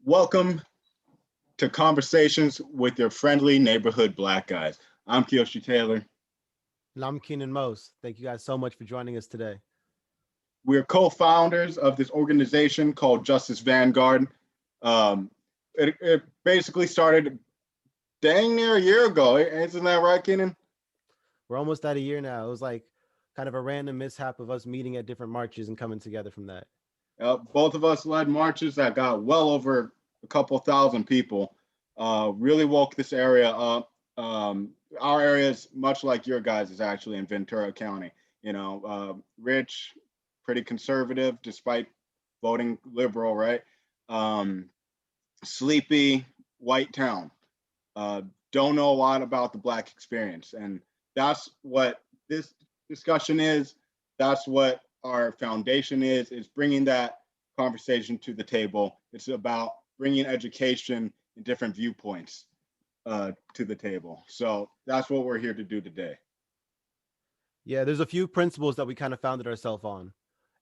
Welcome to Conversations with your friendly neighborhood Black guys. I'm Kiyoshi Taylor. And I'm Keenan Mose. Thank you guys so much for joining us today. We're co-founders of this organization called Justice Vanguard. It basically started dang near a year ago. Isn't that right, Keenan? We're almost at a year now. It was like kind of a random mishap of us meeting at different marches and coming together from that. Both of us led marches that got well over a couple thousand people. Really woke this area up. Our area is much like your guys' is actually in Ventura County. Rich, pretty conservative despite voting liberal, right? Sleepy, white town. Don't know a lot about the Black experience. And that's what this discussion is. That's what our foundation is bringing that conversation to the table. It's about bringing education and different viewpoints to the table. So that's what we're here to do today. Yeah, there's a few principles that we kind of founded ourselves on.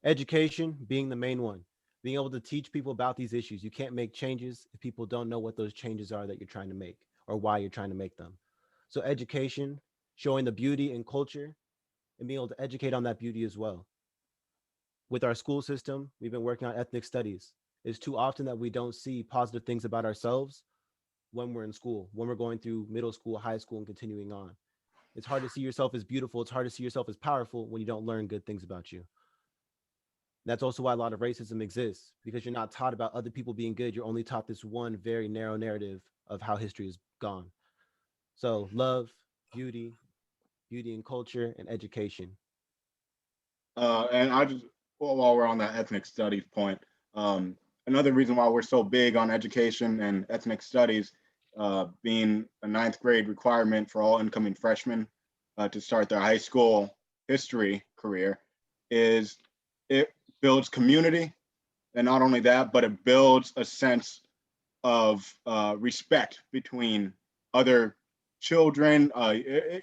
Education being the main one, being able to teach people about these issues. You can't make changes if people don't know what those changes are that you're trying to make or why you're trying to make them. So education, showing the beauty and culture, and being able to educate on that beauty as well. With our school system, we've been working on ethnic studies. It's too often that we don't see positive things about ourselves when we're in school, when we're going through middle school, high school, and continuing on. It's hard to see yourself as beautiful. It's hard to see yourself as powerful when you don't learn good things about you. That's also why a lot of racism exists, because you're not taught about other people being good. You're only taught this one very narrow narrative of how history has gone. So love, beauty, beauty and culture, and education. And I just, while we're on that ethnic studies point, another reason why we're so big on education and ethnic studies being a ninth grade requirement for all incoming freshmen to start their high school history career is it builds community. And not only that, but it builds a sense of respect between other children.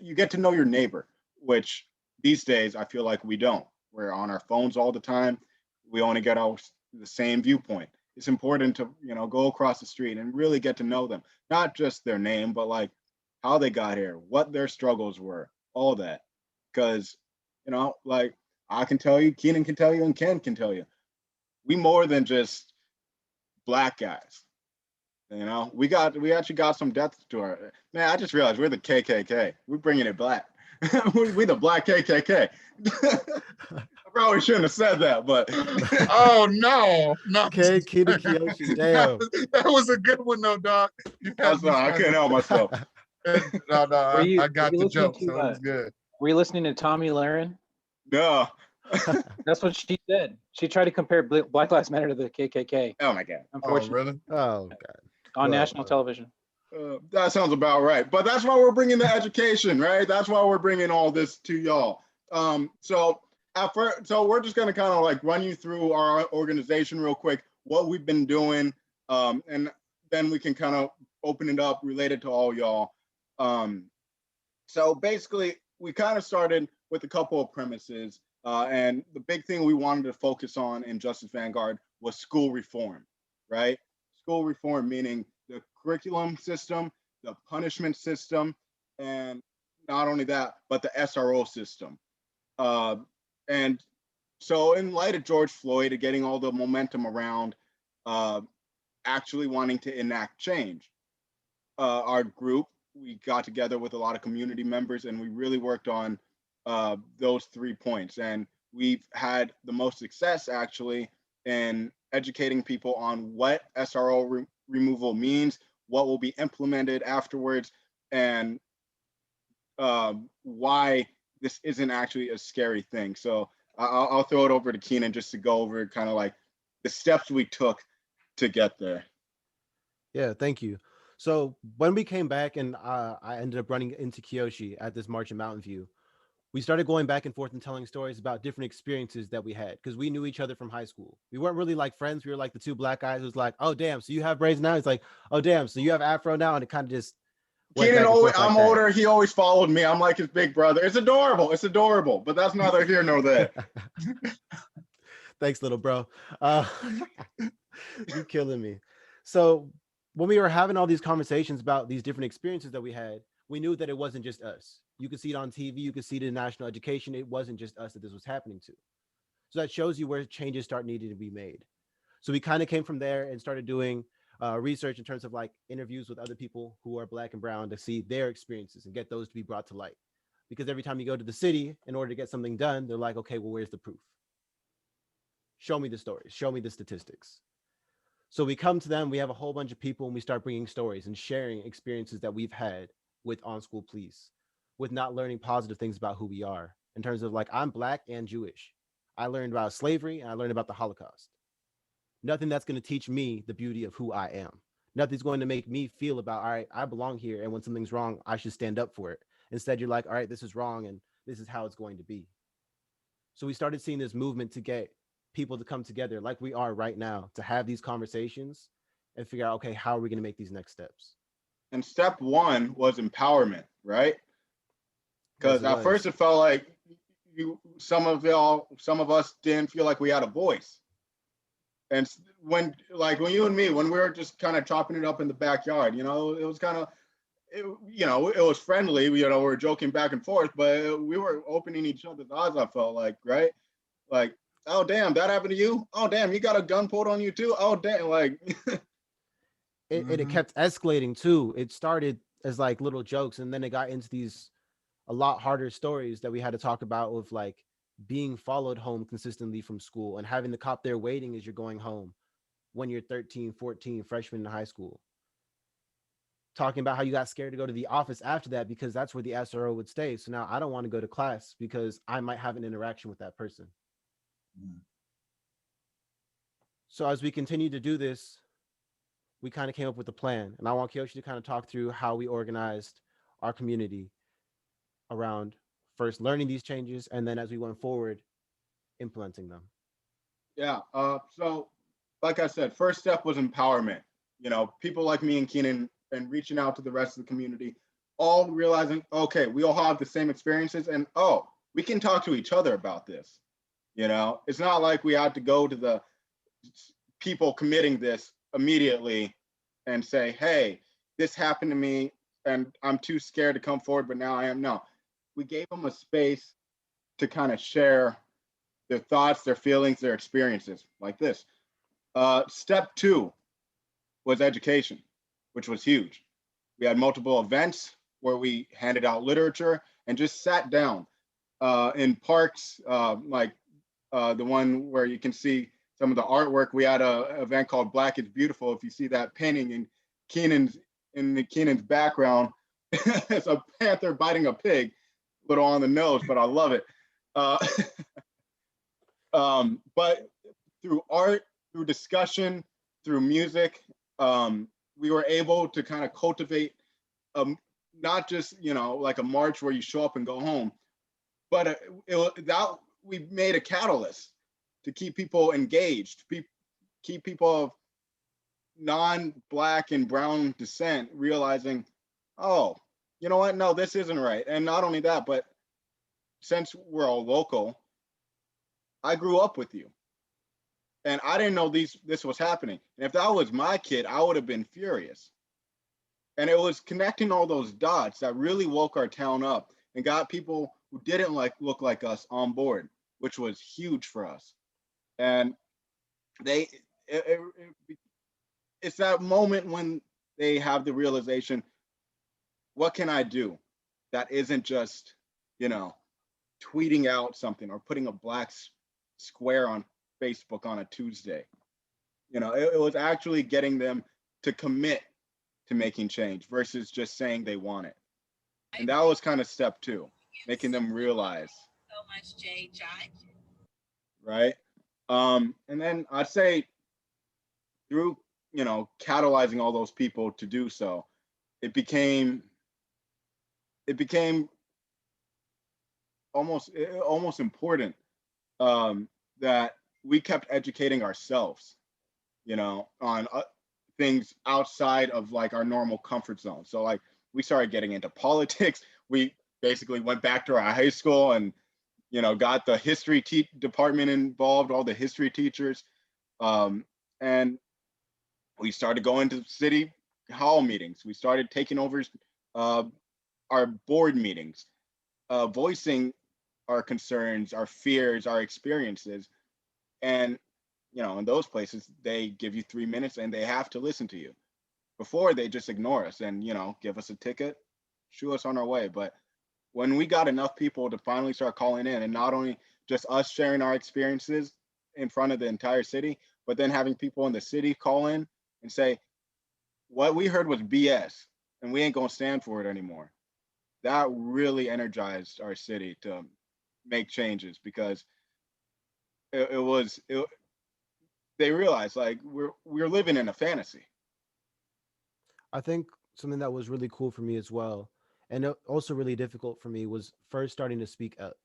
You get to know your neighbor, which these days I feel like we don't. We're on our phones all the time. We only get the same viewpoint. It's important to, go across the street and really get to know them, not just their name, but like how they got here, what their struggles were, all that. Because, like I can tell you, Keenan can tell you, and Ken can tell you, we more than just Black guys. We actually got some depth to our man. I just realized we're the KKK. We're bringing it black. we the Black KKK. I probably shouldn't have said that, but oh no. Okay, Keenan Kiyoshi, damn. That was a good one though, dog. I couldn't help myself. No, I got the joke, so it was good. Were you listening to Tommy Lahren? No. That's what she said. She tried to compare Black Lives Matter to the KKK. Oh my God. Unfortunately. Oh, really? Oh God. On national television. That sounds about right. But that's why we're bringing the education, right? That's why we're bringing all this to y'all. So we're just going to kind of like run you through our organization real quick, what we've been doing, and then we can kind of open it up related to all y'all. So basically, we kind of started with a couple of premises, and the big thing we wanted to focus on in Justice Vanguard was school reform, right? School reform meaning the curriculum system, the punishment system, and not only that, but the SRO system. And so in light of George Floyd and getting all the momentum around actually wanting to enact change, our group, we got together with a lot of community members and we really worked on those 3 points. And we've had the most success actually in educating people on what SRO removal means, what will be implemented afterwards, and why this isn't actually a scary thing. So I'll throw it over to Keenan just to go over kind of like the steps we took to get there. Yeah, thank you. So when we came back and I ended up running into Kiyoshi at this march in Mountain View, we started going back and forth and telling stories about different experiences that we had because we knew each other from high school. We weren't really like friends. We were like the two Black guys who's like, oh, damn, so you have braids now? It's like, oh, damn, so you have afro now? And it kind of just, Keenan, I'm older. He always followed me. I'm like his big brother. It's adorable. It's adorable. But that's neither here nor there. Thanks, little bro. You're killing me. So when we were having all these conversations about these different experiences that we had, we knew that it wasn't just us. You could see it on TV. You could see it in national education. It wasn't just us that this was happening to. So that shows you where changes start needing to be made. So we kind of came from there and started doing research in terms of like interviews with other people who are Black and brown to see their experiences and get those to be brought to light. Because every time you go to the city in order to get something done, they're like, okay, well, where's the proof? Show me the stories, show me the statistics. So we come to them, we have a whole bunch of people, and we start bringing stories and sharing experiences that we've had with on-school police, with not learning positive things about who we are. In terms of like, I'm Black and Jewish. I learned about slavery and I learned about the Holocaust. Nothing that's going to teach me the beauty of who I am. Nothing's going to make me feel about, all right, I belong here, and when something's wrong, I should stand up for it. Instead, you're like, all right, this is wrong, and this is how it's going to be. So we started seeing this movement to get people to come together like we are right now, to have these conversations and figure out, okay, how are we going to make these next steps? And step one was empowerment, right? Because at first it felt like some of us didn't feel like we had a voice. And when you and me, when we were just kind of chopping it up in the backyard, it was kind of, it was friendly, we were joking back and forth, but we were opening each other's eyes, I felt like, right? Like, oh, damn, that happened to you? Oh, damn, you got a gun pulled on you too? Oh, damn, like. It kept escalating too. It started as like little jokes, and then it got into these a lot harder stories that we had to talk about, with like being followed home consistently from school and having the cop there waiting as you're going home when you're 13, 14, freshman in high school. Talking about how you got scared to go to the office after that because that's where the SRO would stay. So now I don't want to go to class because I might have an interaction with that person. So as we continue to do this, we kind of came up with a plan. And I want Kiyoshi to kind of talk through how we organized our community around first learning these changes, and then as we went forward, implementing them. Yeah, so like I said, first step was empowerment. People like me and Keenan, and reaching out to the rest of the community, all realizing, okay, we all have the same experiences, and we can talk to each other about this. It's not like we had to go to the people committing this immediately and say, hey, this happened to me and I'm too scared to come forward, but now I am. No, we gave them a space to kind of share their thoughts, their feelings, their experiences like this. Step two was education, which was huge. We had multiple events where we handed out literature and just sat down in parks, like the one where you can see some of the artwork. We had an event called Black is Beautiful. If you see that painting in Keenan's background, it's a panther biting a pig, a little on the nose, but I love it. But through art, through discussion, through music, we were able to kind of cultivate not just like a march where you show up and go home, but we made a catalyst to keep people engaged, keep people of non-Black and brown descent realizing, oh, you know what? No, this isn't right. And not only that, but since we're all local, I grew up with you. And I didn't know this was happening. And if that was my kid, I would have been furious. And it was connecting all those dots that really woke our town up and got people who didn't look like us on board, which was huge for us. And it's that moment when they have the realization, what can I do that isn't just, tweeting out something or putting a black square on Facebook on a Tuesday. It was actually getting them to commit to making change versus just saying they want it. And that was kind of step two, making them realize. So much, Jay Judge. Right. And then I'd say through, catalyzing all those people to do so, it became almost important that we kept educating ourselves, on things outside of like our normal comfort zone. So like we started getting into politics. We basically went back to our high school and, got the history department involved, all the history teachers. And we started going to city hall meetings. We started taking over our board meetings, voicing our concerns, our fears, our experiences. And, in those places, they give you 3 minutes and they have to listen to you. Before, they just ignore us and, give us a ticket, shoo us on our way. But when we got enough people to finally start calling in, and not only just us sharing our experiences in front of the entire city, but then having people in the city call in and say, what we heard was BS and we ain't gonna stand for it anymore. That really energized our city to make changes, because they realized, like, we're living in a fantasy. I think something that was really cool for me as well, and also really difficult for me, was first starting to speak up.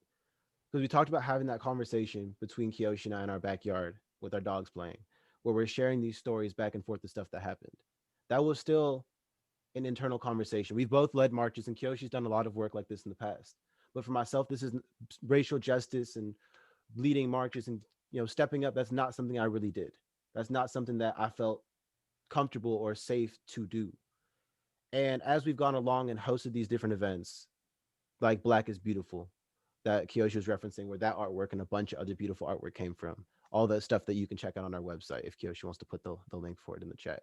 Because we talked about having that conversation between Kiyoshi and I in our backyard with our dogs playing, where we're sharing these stories back and forth, the stuff that happened. That was still an internal conversation. We've both led marches, and Kiyoshi's done a lot of work like this in the past. But for myself, this is racial justice and leading marches and stepping up. That's not something I really did. That's not something that I felt comfortable or safe to do. And as we've gone along and hosted these different events, like Black is Beautiful, that Kiyoshi was referencing, where that artwork and a bunch of other beautiful artwork came from, all that stuff that you can check out on our website if Kiyoshi wants to put the link for it in the chat.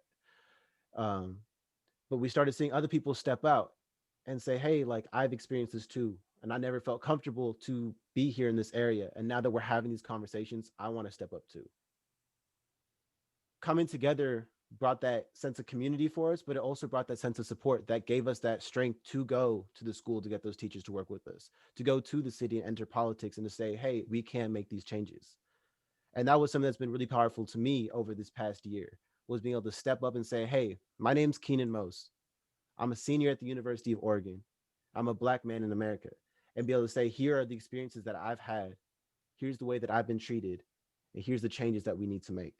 But we started seeing other people step out and say, hey, like, I've experienced this too, and I never felt comfortable to be here in this area. And now that we're having these conversations, I want to step up too. Coming together brought that sense of community for us, but it also brought that sense of support that gave us that strength to go to the school to get those teachers to work with us, to go to the city and enter politics, and to say, hey, we can make these changes. And that was something that's been really powerful to me over this past year, was being able to step up and say, hey, my name's Keenan Mose. I'm a senior at the University of Oregon. I'm a Black man in America. And be able to say, here are the experiences that I've had. Here's the way that I've been treated. And here's the changes that we need to make.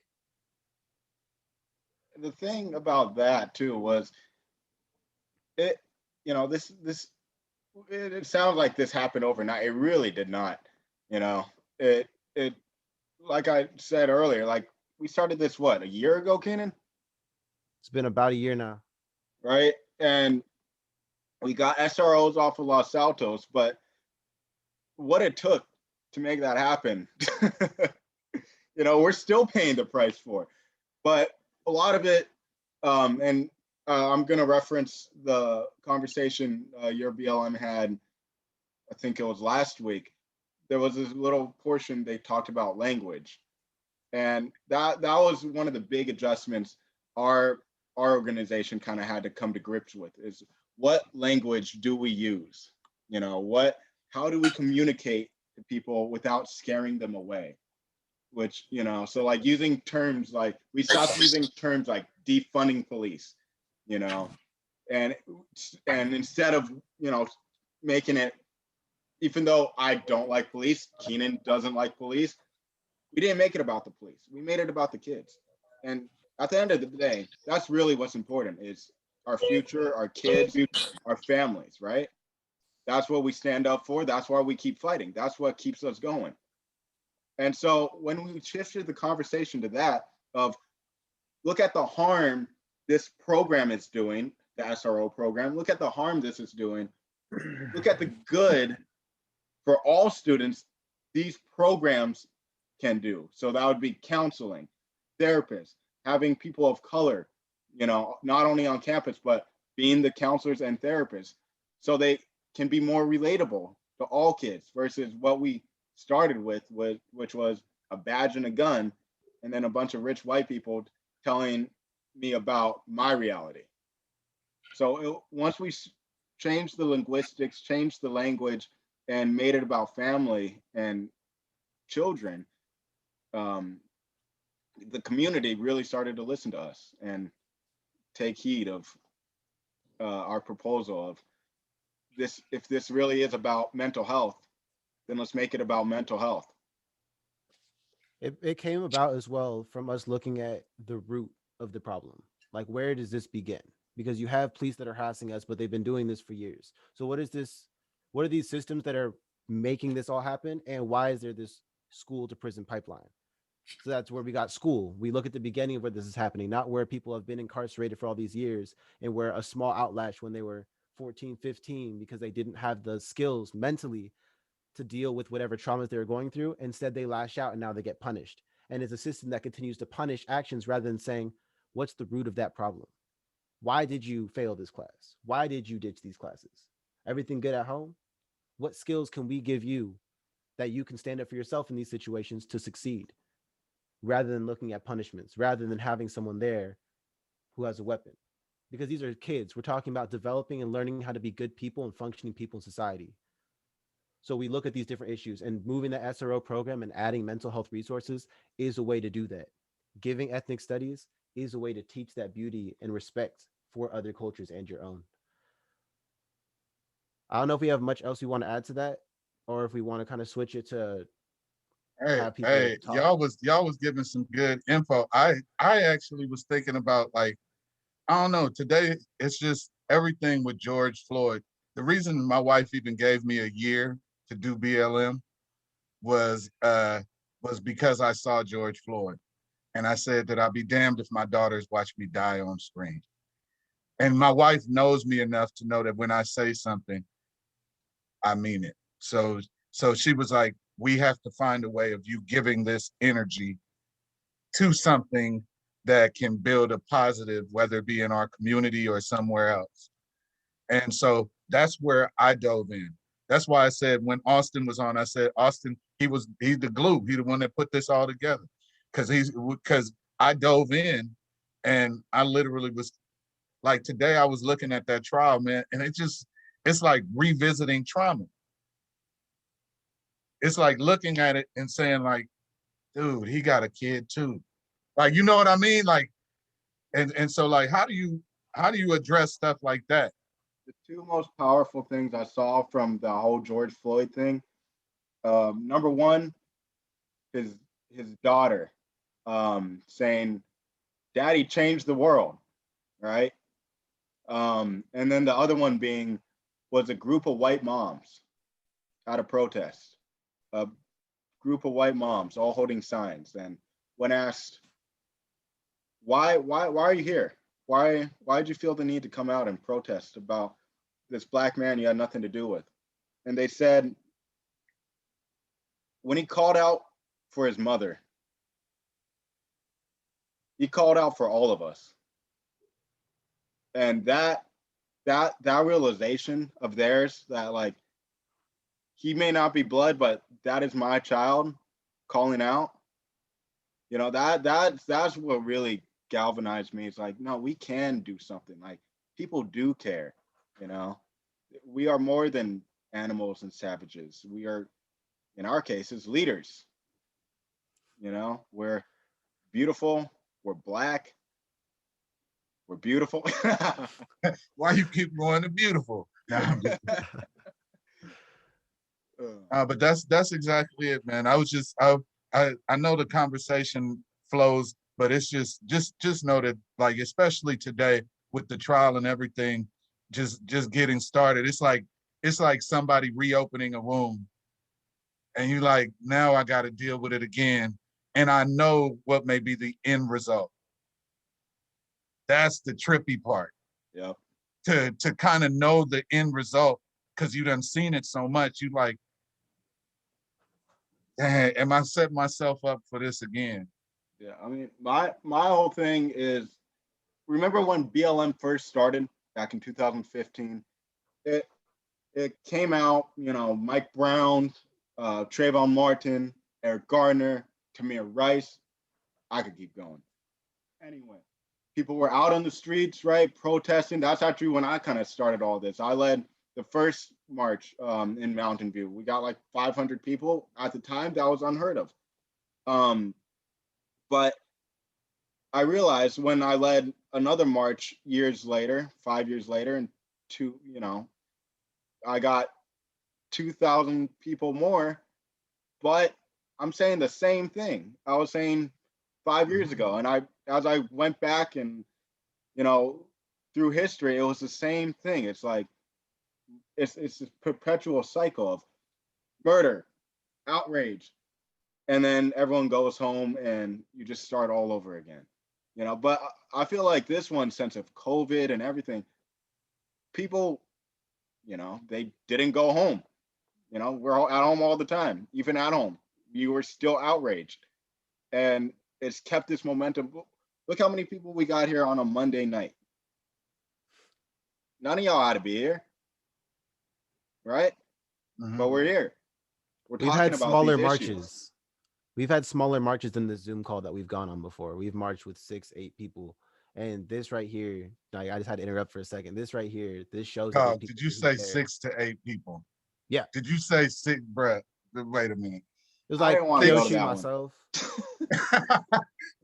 The thing about that too was it, it sounds like this happened overnight. It really did not. It like I said earlier, like, we started this, what, a year ago, Kenan? It's been about a year now. Right? And we got SROs off of Los Altos, but what it took to make that happen, we're still paying the price for. But a lot of it, and I'm going to reference the conversation your BLM had, I think it was last week. There was this little portion they talked about language. And that was one of the big adjustments our organization kind of had to come to grips with, is what language do we use? How do we communicate to people without scaring them away? Which, so like using terms like, we stopped using terms like defunding police, and instead of, making it, even though I don't like police, Keenan doesn't like police, we didn't make it about the police. We made it about the kids. And at the end of the day, that's really what's important, is our future, our kids, our families, right? That's what we stand up for. That's why we keep fighting. That's what keeps us going. And so when we shifted the conversation to that, of look at the harm this program is doing, the SRO program, look at the harm this is doing, look at the good for all students these programs can do. So that would be counseling, therapists, having people of color, not only on campus, but being the counselors and therapists, so they can be more relatable to all kids, versus what we started with, which was a badge and a gun, and then a bunch of rich white people telling me about my reality. So once we changed the linguistics, changed the language, and made it about family and children, the community really started to listen to us and take heed of our proposal of this. If this really is about mental health, then let's make it about mental health. It came about as well from us looking at the root of the problem. Like, where does this begin? because you have police that are harassing us, but they've been doing this for years. So what is this? What are these systems that are making this all happen? And why is there this school to prison pipeline? So that's where we got school. We look at the beginning of where this is happening, not where people have been incarcerated for all these years and where a small outlash when they were 14, 15, because they didn't have the skills mentally to deal with whatever traumas they were going through. Instead, they lash out and now they get punished. And it's a system that continues to punish actions rather than saying, what's the root of that problem? Why did you fail this class? Why did you ditch these classes? Everything good at home? What skills can we give you that you can stand up for yourself in these situations to succeed? Rather than looking at punishments, rather than having someone there who has a weapon. Because these are kids. We're talking about developing and learning how to be good people and functioning people in society. So we look at these different issues, and moving the SRO program and adding mental health resources is a way to do that. Giving ethnic studies is a way to teach that beauty and respect for other cultures and your own. I don't know if we have much else we want to add to that, or if we want to kind of switch it to have people talk. Y'all was giving some good info. I actually was thinking about, like, I don't know, today it's just everything with George Floyd. The reason my wife even gave me a year to do BLM was because I saw George Floyd. And I said that I'll be damned if my daughters watch me die on screen. And my wife knows me enough to know that when I say something, I mean it. So she was like, we have to find a way of you giving this energy to something that can build a positive, whether it be in our community or somewhere else. And so that's where I dove in. That's why I said when Austin was on, I said, Austin, he's the glue. He's the one that put this all together. Because I dove in and I literally was like, today I was looking at that trial, man, and it's like revisiting trauma. It's like looking at it and saying, like, dude, he got a kid too. Like, you know what I mean? Like, and so, like, how do you address stuff like that? The two most powerful things I saw from the whole George Floyd thing, number one, his daughter saying, "Daddy changed the world," right? And then the other one was a group of white moms at a protest. A group of white moms all holding signs, and when asked, why are you here? Why did you feel the need to come out and protest about this black man you had nothing to do with? And they said, when he called out for his mother, he called out for all of us. And that realization of theirs, that, like, he may not be blood, but that is my child calling out. You know, that's what really galvanized me. It's like, no, we can do something. Like, people do care. You know, we are more than animals and savages. We are, in our cases, leaders. You know, we're beautiful. We're black. We're beautiful. Why you keep going to beautiful? But that's exactly it, man. I know the conversation flows, but it's just know that, like, especially today with the trial and everything, just getting started. It's like somebody reopening a wound, and you like, now I got to deal with it again, and I know what may be the end result. That's the trippy part. Yep. To kind of know the end result, because you done seen it so much. You like, dang, am I setting myself up for this again? Yeah, I mean, my whole thing is, remember when BLM first started back in 2015? It came out, you know, Mike Brown, Trayvon Martin, Eric Gardner, Tamir Rice. I could keep going. Anyway, people were out on the streets, right, protesting. That's actually when I kind of started all this. I led the first march in Mountain View. We got like 500 people at the time. That was unheard of. But I realized when I led another march years later, 5 years later, and I got 2,000 people more, but I'm saying the same thing I was saying 5 years ago. And as I went back and, through history, it was the same thing. It's like it's a perpetual cycle of murder, outrage, and then everyone goes home and you just start all over again. But I feel like this one, sense of COVID and everything, people, they didn't go home. We're all at home all the time. Even at home, you were still outraged, and it's kept this momentum. Look how many people we got here on a Monday night. None of y'all ought to be here, right? But we're here. We're We've talking had about smaller these marches. issues. We've had smaller marches than the Zoom call that we've gone on before. We've marched with 6-8 people. And this right here, I just had to interrupt for a second. This right here, this shows that Did you say 6 to 8 people? Yeah. Did you say 6, bruh? Wait a minute. It was I like didn't wanna go to Kyoshi, that one. myself.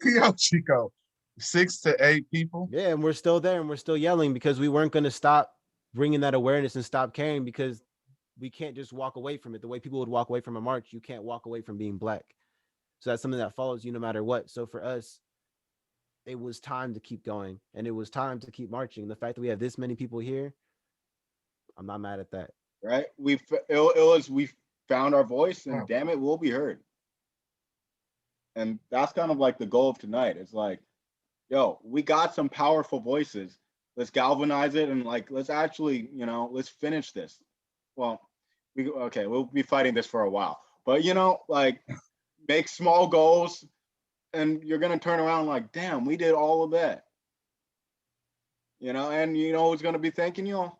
Yo, Chico, 6 to 8 people? Yeah, and we're still there and we're still yelling because we weren't going to stop bringing that awareness and stop caring, because we can't just walk away from it. The way people would walk away from a march, you can't walk away from being Black. So that's something that follows you no matter what. So for us, it was time to keep going, and it was time to keep marching. The fact that we have this many people here, I'm not mad at that. Right? We found our voice, and damn it, we'll be heard. And that's kind of like the goal of tonight. It's like, yo, we got some powerful voices. Let's galvanize it, and like, let's actually, let's finish this. Well, we'll be fighting this for a while, but like, make small goals, and you're gonna turn around like, damn, we did all of that. And who's gonna be thanking you?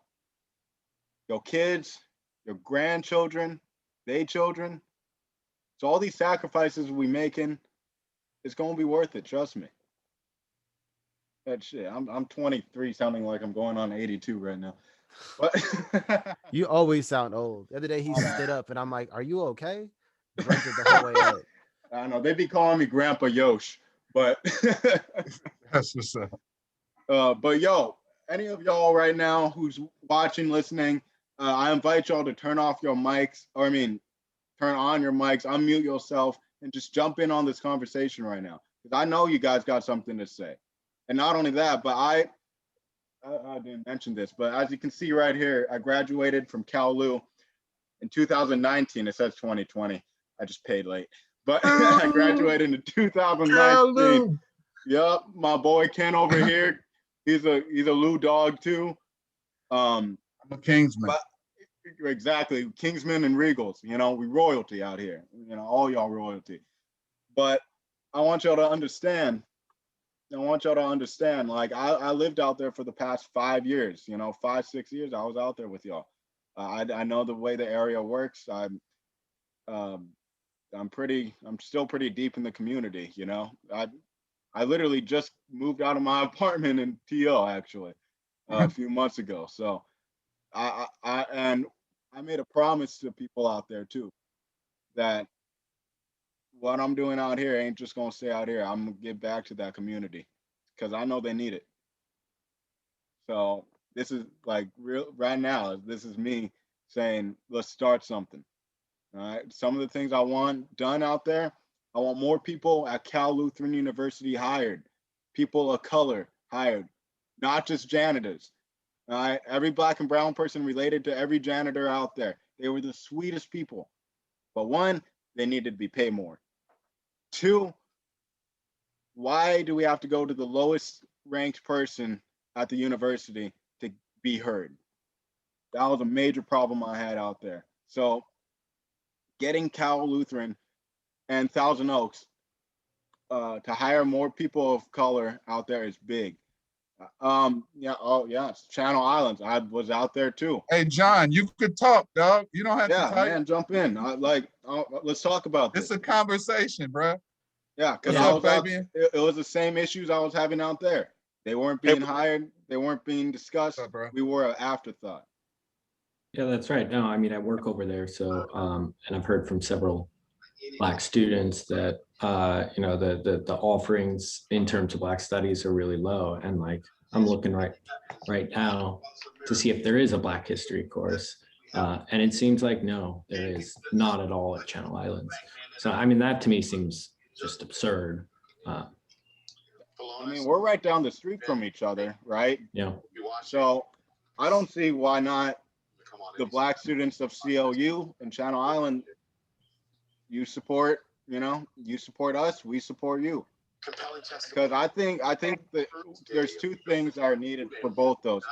Your kids, your grandchildren, their children. So all these sacrifices we making, it's gonna be worth it. Trust me. That shit. I'm 23, sounding like I'm going on 82 right now. But You always sound old. The other day he stood up, and I'm like, "Are you okay?" Grunted the whole way up. I know they be calling me Grandpa Yosh, but That's what's up. But yo, any of y'all right now who's watching, listening, I invite y'all to turn off your mics, turn on your mics, unmute yourself, and just jump in on this conversation right now. Because I know you guys got something to say. And not only that, but I didn't mention this, but as you can see right here, I graduated from Cal Lu in 2019. It says 2020. I just paid late. But I graduated in 2019. Yep, my boy Ken over here. He's a Lou dog too. I'm a Kingsman. Exactly, Kingsmen and Regals. We royalty out here. All y'all royalty. But I want y'all to understand. Like, I lived out there for the past 5 years. 5-6 years. I was out there with y'all. I know the way the area works. I'm still pretty deep in the community. I literally just moved out of my apartment in TL actually a few months ago. So I made a promise to people out there too, that what I'm doing out here ain't just gonna stay out here. I'm gonna give back to that community because I know they need it. So this is like real right now. This is me saying, let's start something. All right. Some of the things I want done out there, I want more people at Cal Lutheran University hired, people of color hired, not just janitors. All right. Every Black and brown person related to every janitor out there. They were the sweetest people. But one, they needed to be paid more. 2, why do we have to go to the lowest ranked person at the university to be heard? That was a major problem I had out there. So getting Cal Lutheran and Thousand Oaks to hire more people of color out there is big. It's Channel Islands. I was out there too. Hey, John, you could talk, dog. You don't have to type. Man, jump in. Let's talk about this. It's a conversation, bro. Yeah, because it was the same issues I was having out there. They weren't being hired. They weren't being discussed. What's up, bro? We were an afterthought. Yeah, that's right. No, I mean, I work over there. So, and I've heard from several Black students that, the offerings in terms of Black studies are really low. And like, I'm looking right now to see if there is a Black history course. And it seems like, no, there is not at all at Channel Islands. So, I mean, that to me seems just absurd. We're right down the street from each other, right? Yeah. So I don't see why not the Black students of CLU and Channel Island, you support, you support us, we support you. Because I think that there's two things that are needed for both those: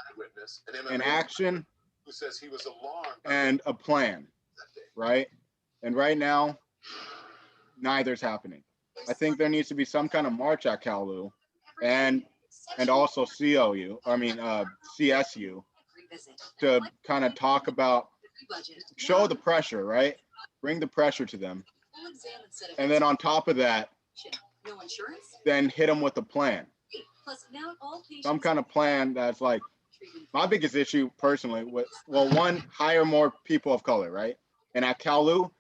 an action and a plan, right? And right now, neither's happening. I think there needs to be some kind of march at CalU and also CLU, CSU, to kind of talk about, show the pressure, right? Bring the pressure to them. And then on top of that, then hit them with a plan. Some kind of plan that's like, my biggest issue personally was, well, one, hire more people of color, right? And at CalU,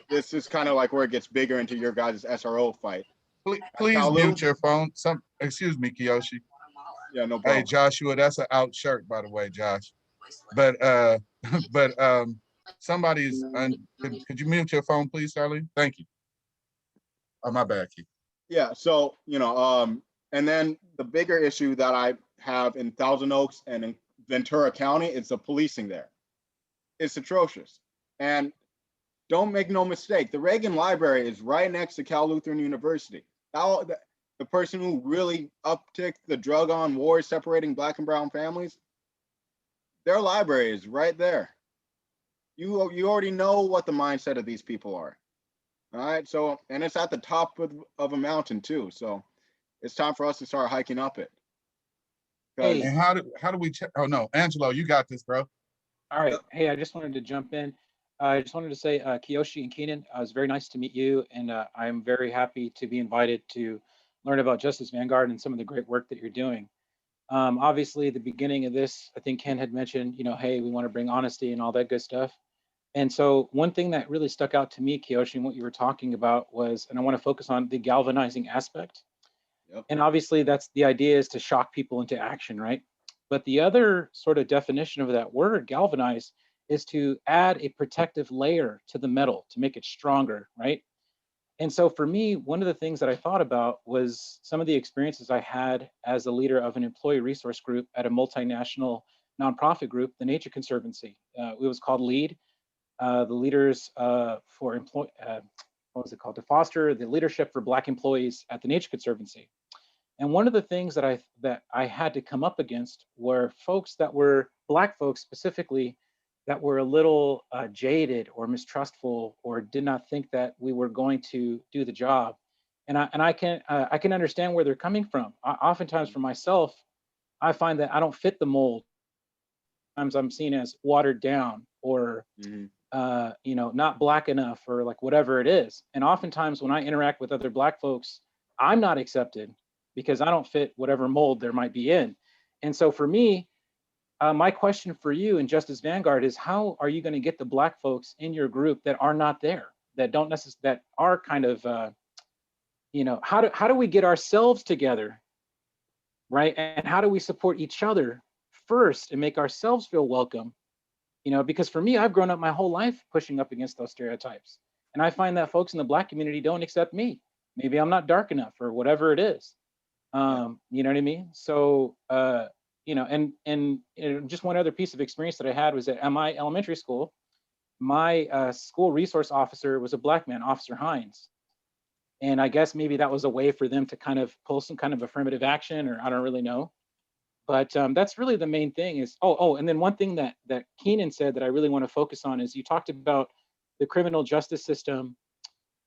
this is kind of like where it gets bigger into your guys' SRO fight. Please mute your phone. Excuse me, Kiyoshi. Yeah, no problem. Hey, Joshua, that's an out shirt, by the way, Josh. But somebody's, could you mute your phone, please, Charlene? Thank you. Oh, my bad, Keith. Yeah, so, and then the bigger issue that I have in Thousand Oaks and in Ventura County is the policing there. It's atrocious. And don't make no mistake, the Reagan Library is right next to Cal Lutheran University. Now, the person who really upticked the drug on war separating Black and brown families, their library is right there. You already know what the mindset of these people are. All right, so, and it's at the top of a mountain too. So it's time for us to start hiking up it. Hey. And how do we check? Oh no, Angelo, you got this, bro. All right. Hey, I just wanted to jump in. I just wanted to say, Kiyoshi and Keenan, it was very nice to meet you. And I'm very happy to be invited to learn about Justice Vanguard and some of the great work that you're doing. Obviously, the beginning of this, I think Ken had mentioned, hey, we want to bring honesty and all that good stuff. And so one thing that really stuck out to me, Kiyoshi, and what you were talking about was, and I want to focus on the galvanizing aspect. Yep. And obviously that's the idea, is to shock people into action, right? But the other sort of definition of that word, galvanize, is to add a protective layer to the metal to make it stronger, right? And so for me, one of the things that I thought about was some of the experiences I had as a leader of an employee resource group at a multinational nonprofit group, the Nature Conservancy. It was called LEAD. The leaders for what was it called? To foster the leadership for Black employees at the Nature Conservancy. And one of the things that I had to come up against were folks that were Black folks specifically that were a little jaded or mistrustful or did not think that we were going to do the job. And I can understand where they're coming from. Oftentimes for myself, I find that I don't fit the mold. Sometimes I'm seen as watered down or not Black enough or like whatever it is. And oftentimes when I interact with other Black folks, I'm not accepted because I don't fit whatever mold there might be in. And so for me, my question for you in Justice Vanguard is, how are you going to get the Black folks in your group that are not there, that don't necessarily, that are kind of, how do we get ourselves together, right? And how do we support each other first and make ourselves feel welcome? Because for me, I've grown up my whole life pushing up against those stereotypes. And I find that folks in the Black community don't accept me. Maybe I'm not dark enough or whatever it is. You know what I mean? So, and just one other piece of experience that I had was at my elementary school. My school resource officer was a Black man, Officer Hines. And I guess maybe that was a way for them to kind of pull some kind of affirmative action, or I don't really know. But that's really the main thing is, and then one thing that Keenan said that I really want to focus on is you talked about the criminal justice system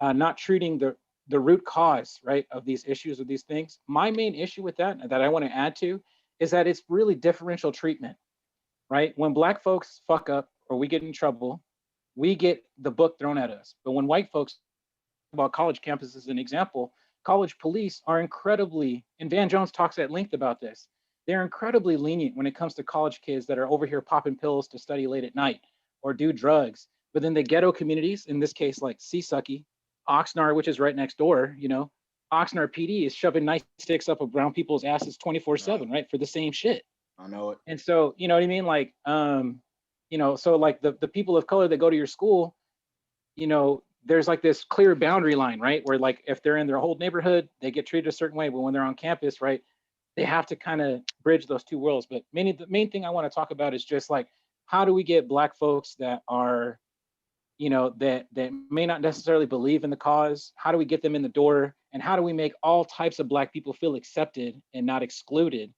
not treating the root cause, right, of these issues, of these things. My main issue with that I want to add to is that it's really differential treatment, right? When Black folks fuck up or we get in trouble, we get the book thrown at us. But when white folks, about college campuses as an example, college police are incredibly, and Van Jones talks at length about this, they're incredibly lenient when it comes to college kids that are over here popping pills to study late at night or do drugs. But then the ghetto communities, in this case, like Seasucky, Oxnard, which is right next door, Oxnard PD is shoving nightsticks up of brown people's asses 24/7, right? For the same shit. I know it. And so, you know what I mean? Like, so like the people of color that go to your school, there's like this clear boundary line, right? Where like, if they're in their whole neighborhood, they get treated a certain way, but when they're on campus, right? they have to kind of bridge those two worlds. But the main thing I want to talk about is just like, how do we get Black folks that are, that may not necessarily believe in the cause? How do we get them in the door? And how do we make all types of Black people feel accepted and not excluded?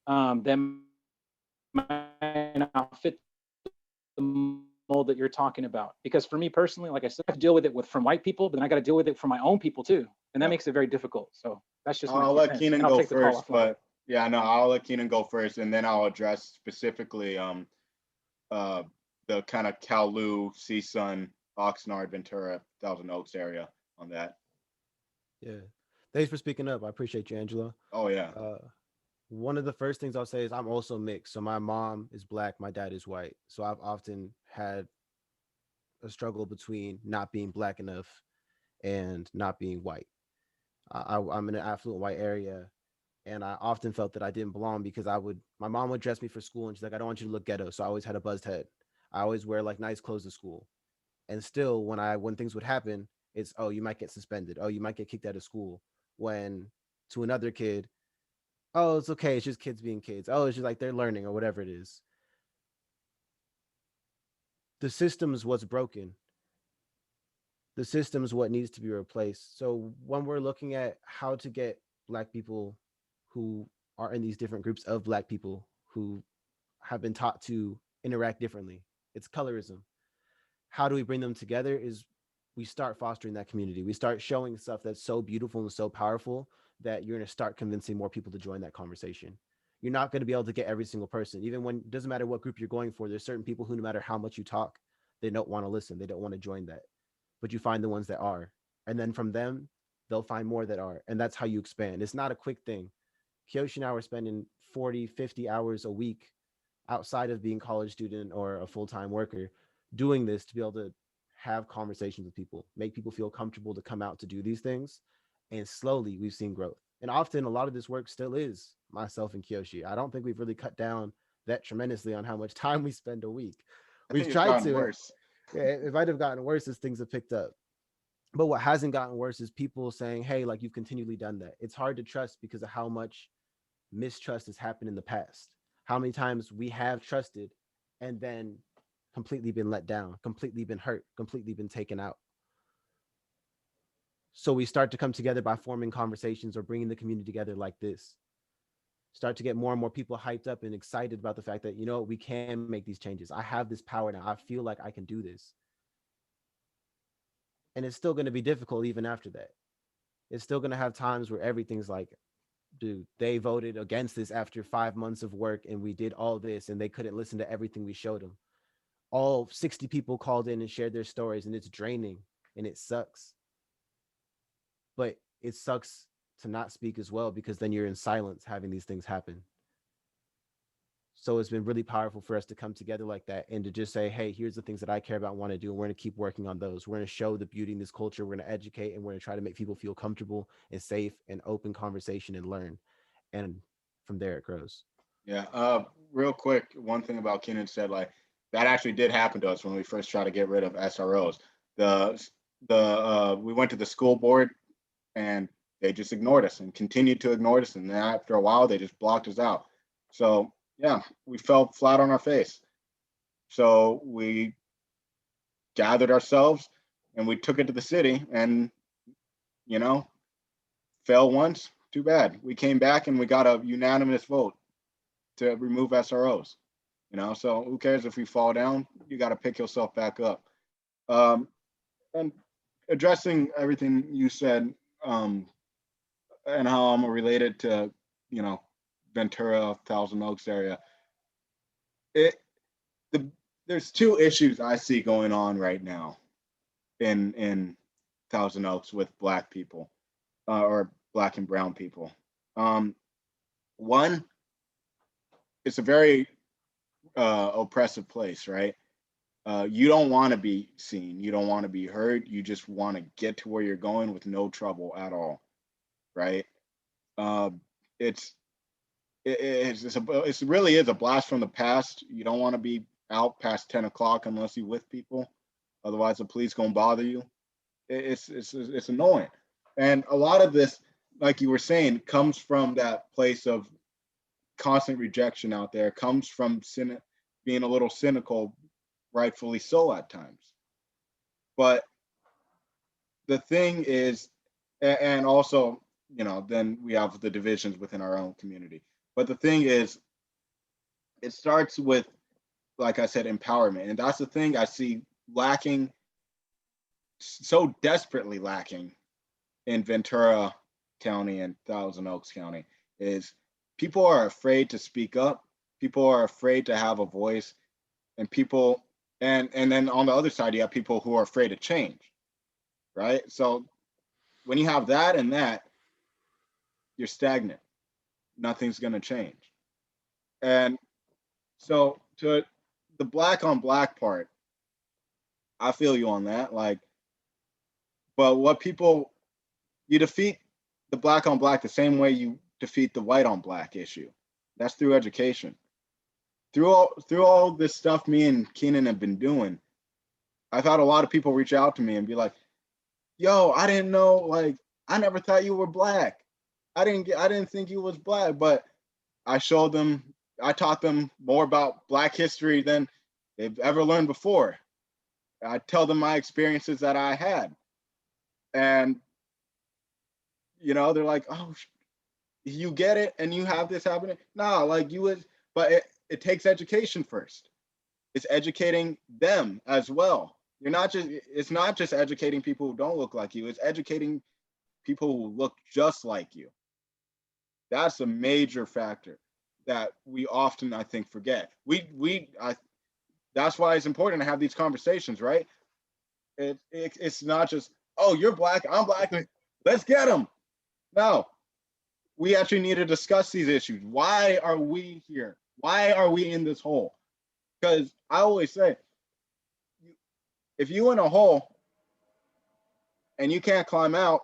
That might not fit the mold that you're talking about. Because for me personally, like I said, I have to deal with it from white people, but then I got to deal with it from my own people too. And that makes it very difficult. So that's just I'll let Keenan go first, offline. but yeah, no, I'll let Keenan go first, and then I'll address specifically the kind of Kowloon, CSUN, Oxnard, Ventura, Thousand Oaks area on that. Yeah. Thanks for speaking up. I appreciate you, Angela. Oh yeah. One of the first things I'll say is I'm also mixed. So my mom is Black, my dad is white. So I've often had a struggle between not being Black enough and not being white. I'm in an affluent white area, and I often felt that I didn't belong because my mom would dress me for school, and she's like, I don't want you to look ghetto. So I always had a buzzed head. I always wear like nice clothes to school. And still when things would happen, it's, oh, you might get suspended. Oh, you might get kicked out of school. When to another kid, oh, it's okay. It's just kids being kids. Oh, it's just like they're learning or whatever it is. The system is what's broken. The system is what needs to be replaced. So when we're looking at how to get Black people who are in these different groups of Black people who have been taught to interact differently, it's colorism. How do we bring them together is we start fostering that community. We start showing stuff that's so beautiful and so powerful that you're going to start convincing more people to join that conversation. You're not going to be able to get every single person, even when it doesn't matter what group you're going for. There's certain people who, no matter how much you talk, they don't want to listen. They don't want to join that. But you find the ones that are. And then from them, they'll find more that are. And that's how you expand. It's not a quick thing. Kyoshi and I were spending 40, 50 hours a week outside of being a college student or a full-time worker doing this to be able to have conversations with people, make people feel comfortable to come out to do these things. And slowly we've seen growth. And often a lot of this work still is myself and Kyoshi. I don't think we've really cut down that tremendously on how much time we spend a week. We've tried to. Worse. Yeah, it might have gotten worse as things have picked up. But what hasn't gotten worse is people saying, hey, like, you've continually done that. It's hard to trust because of how much mistrust has happened in the past. How many times we have trusted and then completely been let down, completely been hurt, completely been taken out. So we start to come together by forming conversations or bringing the community together like this. Start to get more and more people hyped up and excited about the fact that, we can make these changes. I have this power now. I feel like I can do this. And it's still going to be difficult even after that. It's still going to have times where everything's like, dude, they voted against this after 5 months of work and we did all this and they couldn't listen to everything we showed them. All 60 people called in and shared their stories, and it's draining and it sucks. But it sucks to not speak as well, because then you're in silence having these things happen. So it's been really powerful for us to come together like that and to just say, hey, here's the things that I care about and want to do. And we're going to keep working on those. We're going to show the beauty in this culture. We're going to educate, and we're going to try to make people feel comfortable and safe and open conversation and learn. And from there it grows. Yeah. Real quick, one thing about Kenan said, like, that actually did happen to us when we first tried to get rid of SROs. We went to the school board and they just ignored us and continued to ignore us. And then after a while, they just blocked us out. So yeah, we fell flat on our face. So we gathered ourselves and we took it to the city, and, fell once, too bad. We came back and we got a unanimous vote to remove SROs. So who cares if you fall down? You got to pick yourself back up. And addressing everything you said, and how I'm related to, Ventura, Thousand Oaks area. There's two issues I see going on right now in Thousand Oaks with Black people, or Black and brown people. One, it's a very oppressive place, right? You don't want to be seen. You don't want to be heard. You just want to get to where you're going with no trouble at all, right? It really is a blast from the past. You don't want to be out past 10 o'clock unless you're with people. Otherwise, the police gonna bother you. It's annoying. And a lot of this, like you were saying, comes from that place of constant rejection out there, comes from being a little cynical, rightfully so at times. But the thing is, and also, you know, then we have the divisions within our own community. But the thing is, it starts with, like I said, empowerment. And that's the thing I see lacking, so desperately lacking in Ventura County and Thousand Oaks County, is people are afraid to speak up. People are afraid to have a voice, and people, and then on the other side, you have people who are afraid to change, right? So when you have that and that, you're stagnant. Nothing's going to change. And so to the black on black part, I feel you on that. Like, but what people, you defeat the black on black the same way you defeat the white on black issue. That's through education. Through all this stuff me and Keenan have been doing, I've had a lot of people reach out to me and be like, yo, I didn't know, like, I never thought you were black. I didn't think you was black, but I taught them more about black history than they've ever learned before. I tell them my experiences that I had. And, you know, they're like, oh, you get it and you have this happening? No, like you would, but it takes education first. It's educating them as well. It's not just educating people who don't look like you, it's educating people who look just like you. That's a major factor that we often, I think, forget. That's why it's important to have these conversations, right? It's not just, oh, you're black, I'm black, let's get them. No, we actually need to discuss these issues. Why are we here? Why are we in this hole? Because I always say, if you're in a hole and you can't climb out,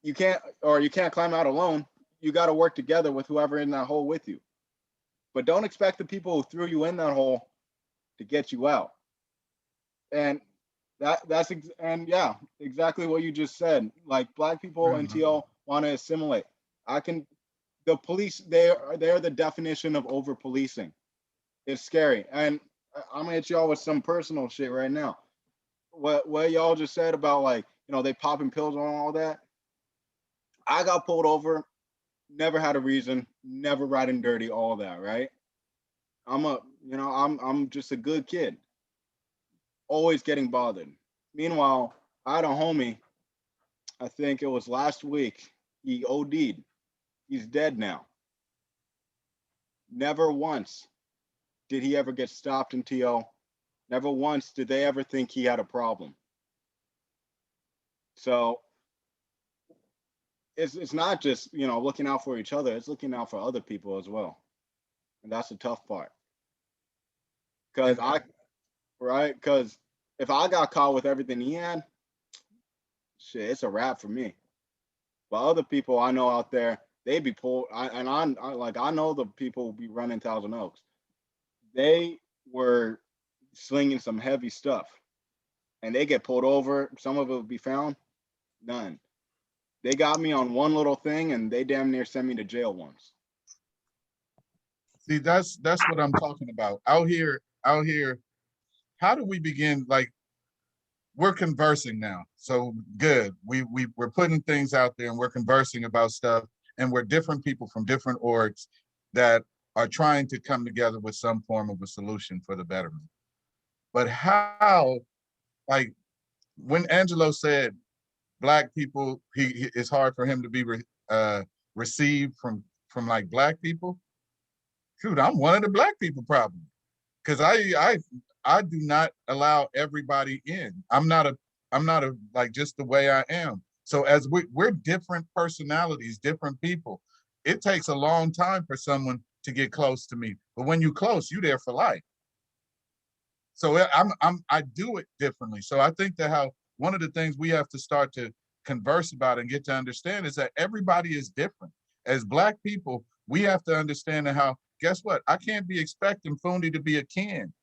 you can't climb out alone, you got to work together with whoever in that hole with you. But don't expect the people who threw you in that hole to get you out. And yeah, exactly what you just said. Like, black people and TL want to assimilate. The police, they're the definition of over policing. It's scary. And I'm gonna hit y'all with some personal shit right now. What y'all just said about, like, you know, they popping pills and all that. I got pulled over, never had a reason, never riding dirty, all that, right? I'm just a good kid, always getting bothered. Meanwhile, I had a homie, I think it was last week, he OD'd. He's dead now. Never once did he ever get stopped in TO. Never once did they ever think he had a problem. So it's not just, you know, looking out for each other, it's looking out for other people as well. And that's the tough part. Because if I got caught with everything he had, shit, it's a wrap for me. But other people I know out there, they be pulled. I know the people who be running Thousand Oaks. They were slinging some heavy stuff, and they get pulled over. Some of it will be found. None. They got me on one little thing, and they damn near sent me to jail once. See, that's what I'm talking about. Out here, how do we begin? Like, we're conversing now. So good. We're putting things out there and we're conversing about stuff, and we're different people from different orgs that are trying to come together with some form of a solution for the betterment. But how, like, when Angelo said black people, it's hard for him to be received from like black people. Shoot, I'm one of the black people probably, because I do not allow everybody in. I'm not a like, just the way I am. So as we're different personalities, different people. It takes a long time for someone to get close to me, but when you close, you there for life. So I do it differently. So I think that how one of the things we have to start to converse about and get to understand is that everybody is different. As black people, we have to understand that how, guess what? I can't be expecting Fundi to be a Ken.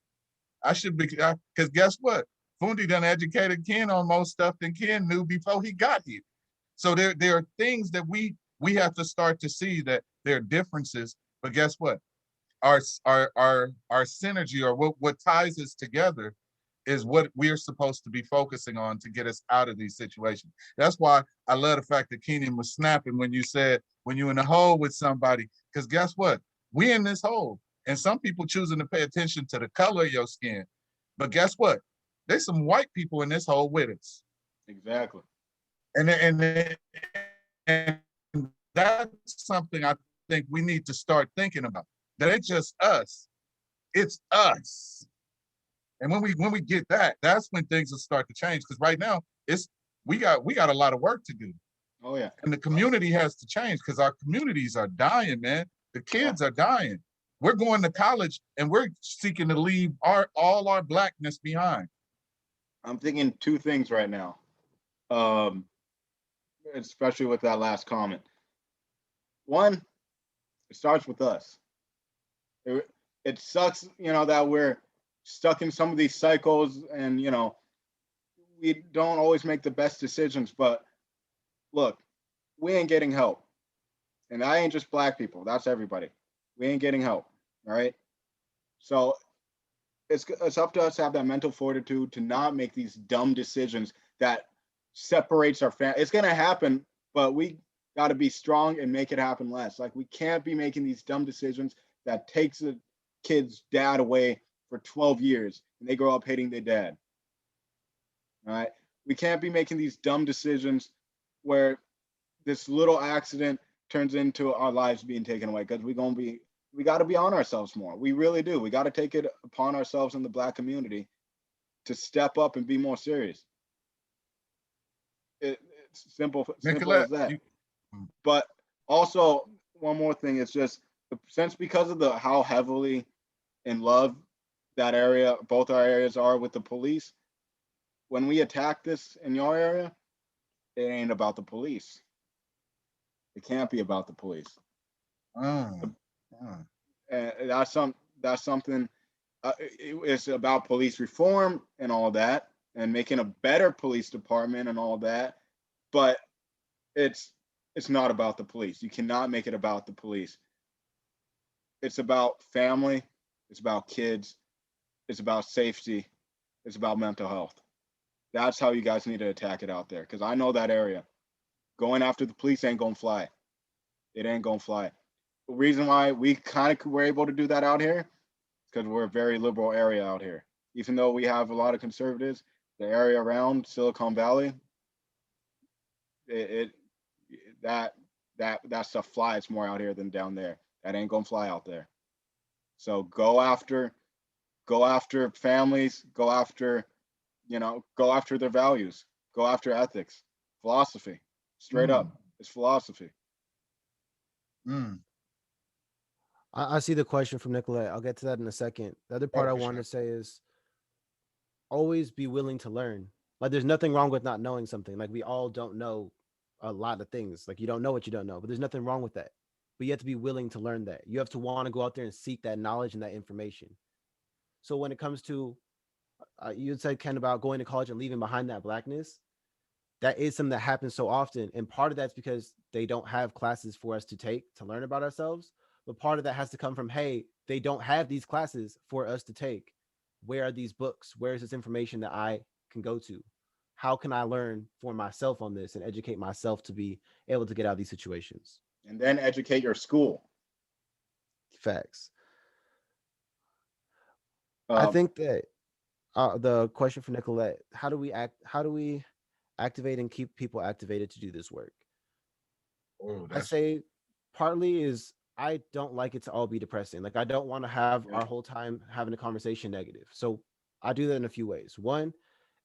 I should be, because guess what? Fundi done educated Ken on most stuff than Ken knew before he got here. So there are things that we have to start to see that there are differences. But guess what? Our synergy, or what ties us together, is what we're supposed to be focusing on to get us out of these situations. That's why I love the fact that Keenan was snapping when you said, when you're in a hole with somebody, because guess what? We in this hole, and some people choosing to pay attention to the color of your skin. But guess what? There's some white people in this hole with us. Exactly. And that's something I think we need to start thinking about. That ain't just us, it's us. And when we get that, that's when things will start to change. Because right now, we got a lot of work to do. Oh yeah. And the community has to change, because our communities are dying, man. The kids are dying. We're going to college and we're seeking to leave all our blackness behind. I'm thinking two things right now. Especially with that last comment. One, it starts with us. It sucks, that we're stuck in some of these cycles, and we don't always make the best decisions. But look, we ain't getting help, and I ain't just black people. That's everybody. We ain't getting help. All right. So it's up to us to have that mental fortitude to not make these dumb decisions that separates our family. It's gonna happen, but we got to be strong and make it happen less. Like, we can't be making these dumb decisions that takes a kid's dad away for 12 years and they grow up hating their dad. All right. We can't be making these dumb decisions where this little accident turns into our lives being taken away, because we got to be on ourselves more. We really do. We got to take it upon ourselves in the black community to step up and be more serious. It's simple as that. But also, one more thing, it's just, because of how heavily in love that area, both our areas are with the police, when we attack this in your area, it ain't about the police. It can't be about the police. And that's something. It's about police reform and all that, and making a better police department and all that. But it's not about the police. You cannot make it about the police. It's about family. It's about kids. It's about safety. It's about mental health. That's how you guys need to attack it out there. Because I know that area. Going after the police ain't gonna fly. It ain't gonna fly. The reason why we kind of were able to do that out here is because we're a very liberal area out here. Even though we have a lot of conservatives, the area around Silicon Valley, that stuff flies more out here than down there. That ain't gonna fly out there. So go after families, go after their values, go after ethics, philosophy. Straight up, it's philosophy. I see the question from Nicolette. I'll get to that in a second. The other part I want to say is always be willing to learn. Like, there's nothing wrong with not knowing something. Like, we all don't know a lot of things. Like, you don't know what you don't know, but there's nothing wrong with that. But you have to be willing to learn that. You have to want to go out there and seek that knowledge and that information. So when it comes to, you had said, Ken, about going to college and leaving behind that blackness, that is something that happens so often. And part of that's because they don't have classes for us to take to learn about ourselves. But part of that has to come from, hey, they don't have these classes for us to take. Where are these books? Where is this information that I can go to? How can I learn for myself on this and educate myself to be able to get out of these situations? And then educate your school. Facts. I think that the question for Nicolette, how do we activate and keep people activated to do this work? I say partly is, I don't like it to all be depressing. Like, I don't want to have our whole time having a conversation negative. So I do that in a few ways. One,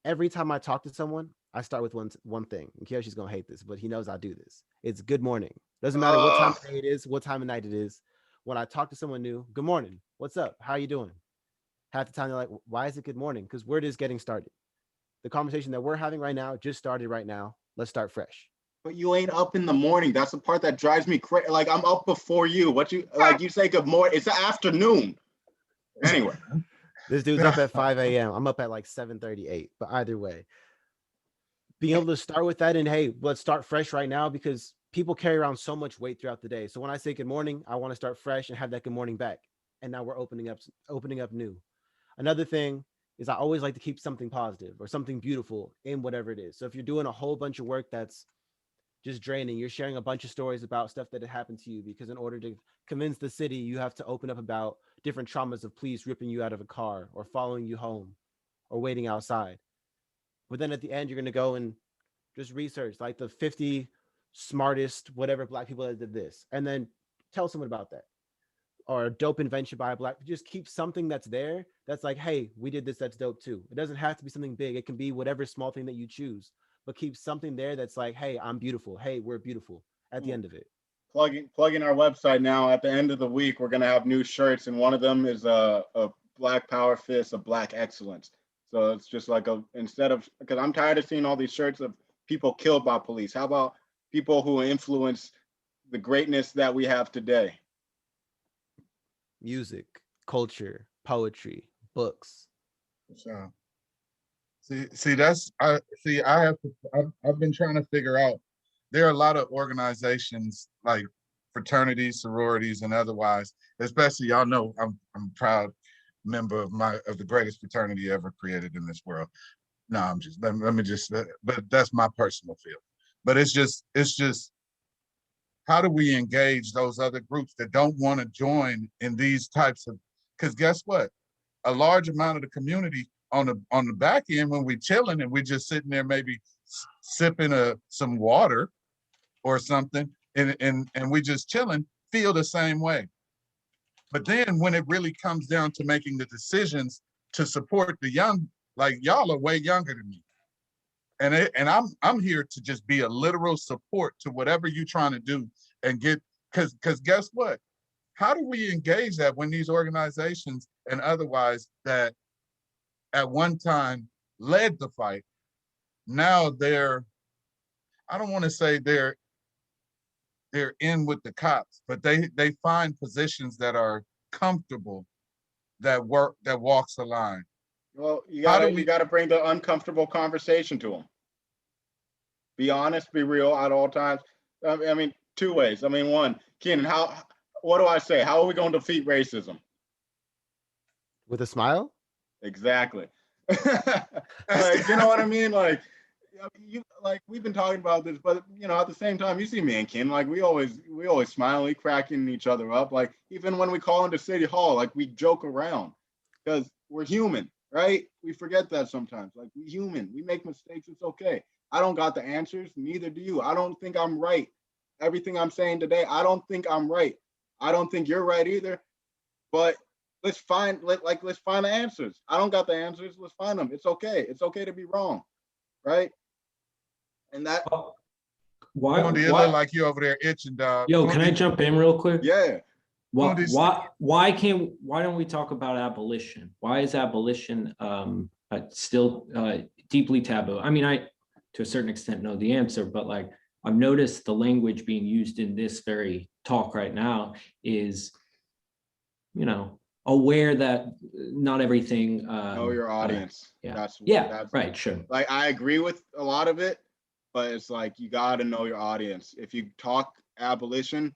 every time I talk to someone, I start with one thing. And Kiyoshi's gonna hate this, but he knows I do this. It's good morning. Doesn't matter what time of day it is, what time of night it is. When I talk to someone new, good morning. What's up? How you doing? Half the time they're like, why is it good morning? Because we're just getting started. The conversation that we're having right now just started right now. Let's start fresh. But you ain't up in the morning. That's the part that drives me crazy. Like, I'm up before you. You say good morning. It's the afternoon. Anyway. This dude's up at 5 a.m. I'm up at like 7:38. But either way, being able to start with that, and hey, let's start fresh right now, because people carry around so much weight throughout the day. So when I say good morning, I want to start fresh and have that good morning back. And now we're opening up new. Another thing is I always like to keep something positive or something beautiful in whatever it is. So if you're doing a whole bunch of work that's just draining, you're sharing a bunch of stories about stuff that had happened to you, because in order to convince the city, you have to open up about different traumas of police ripping you out of a car or following you home or waiting outside. But then at the end, you're going to go and just research like the 50 smartest, whatever Black people that did this, and then tell someone about that. Or a dope invention by a Black, just keep something that's there that's like, hey, we did this, that's dope too. It doesn't have to be something big. It can be whatever small thing that you choose, but keep something there that's like, hey, I'm beautiful. Hey, we're beautiful at the end of it. Plugging our website now. At the end of the week, we're gonna have new shirts, and one of them is a Black Power Fist of Black Excellence. So it's just like instead of, because I'm tired of seeing all these shirts of people killed by police. How about people who influence the greatness that we have today? Music, culture, poetry, books. So, I've been trying to figure out. There are a lot of organizations like fraternities, sororities, and otherwise. Especially, y'all know, I'm a proud member of the greatest fraternity ever created in this world. No, I'm just let me just. But that's my personal feel. But it's just how do we engage those other groups that don't want to join in these types of? Because guess what? A large amount of the community on the back end, when we're chilling and we're just sitting there, maybe sipping some water or something, and we just chilling, feel the same way. But then when it really comes down to making the decisions to support the young, like y'all are way younger than me, and I'm here to just be a literal support to whatever you're trying to do and get, because guess what? How do we engage that when these organizations and otherwise that at one time led the fight, now I don't want to say they're in with the cops, but they find positions that are comfortable, that walks the line. Well, you gotta bring the uncomfortable conversation to them. Be honest, be real at all times. I mean, two ways. I mean, one, Keenan, what do I say? How are we going to defeat racism? With a smile? Exactly. Like, you know what I mean? Like, we've been talking about this, but at the same time, you see me and Ken, like we always smile, we cracking each other up. Like even when we call into City Hall, like we joke around because we're human, right? We forget that sometimes. Like we're human, we make mistakes. It's okay. I don't got the answers, neither do you. I don't think I'm right. Everything I'm saying today, I don't think I'm right. I don't think you're right either. But let's find the answers. I don't got the answers. Let's find them. It's okay. It's okay to be wrong, right? And that. Why like you over there itching, dog? Yo, can I jump in real quick? Yeah. Why don't we talk about abolition? Why is abolition still deeply taboo? I mean, to a certain extent know the answer, but like I've noticed the language being used in this very talk right now is, aware that not everything. Know your audience. Yeah. Right. Sure. Like I agree with a lot of it, but it's like you got to know your audience. If you talk abolition,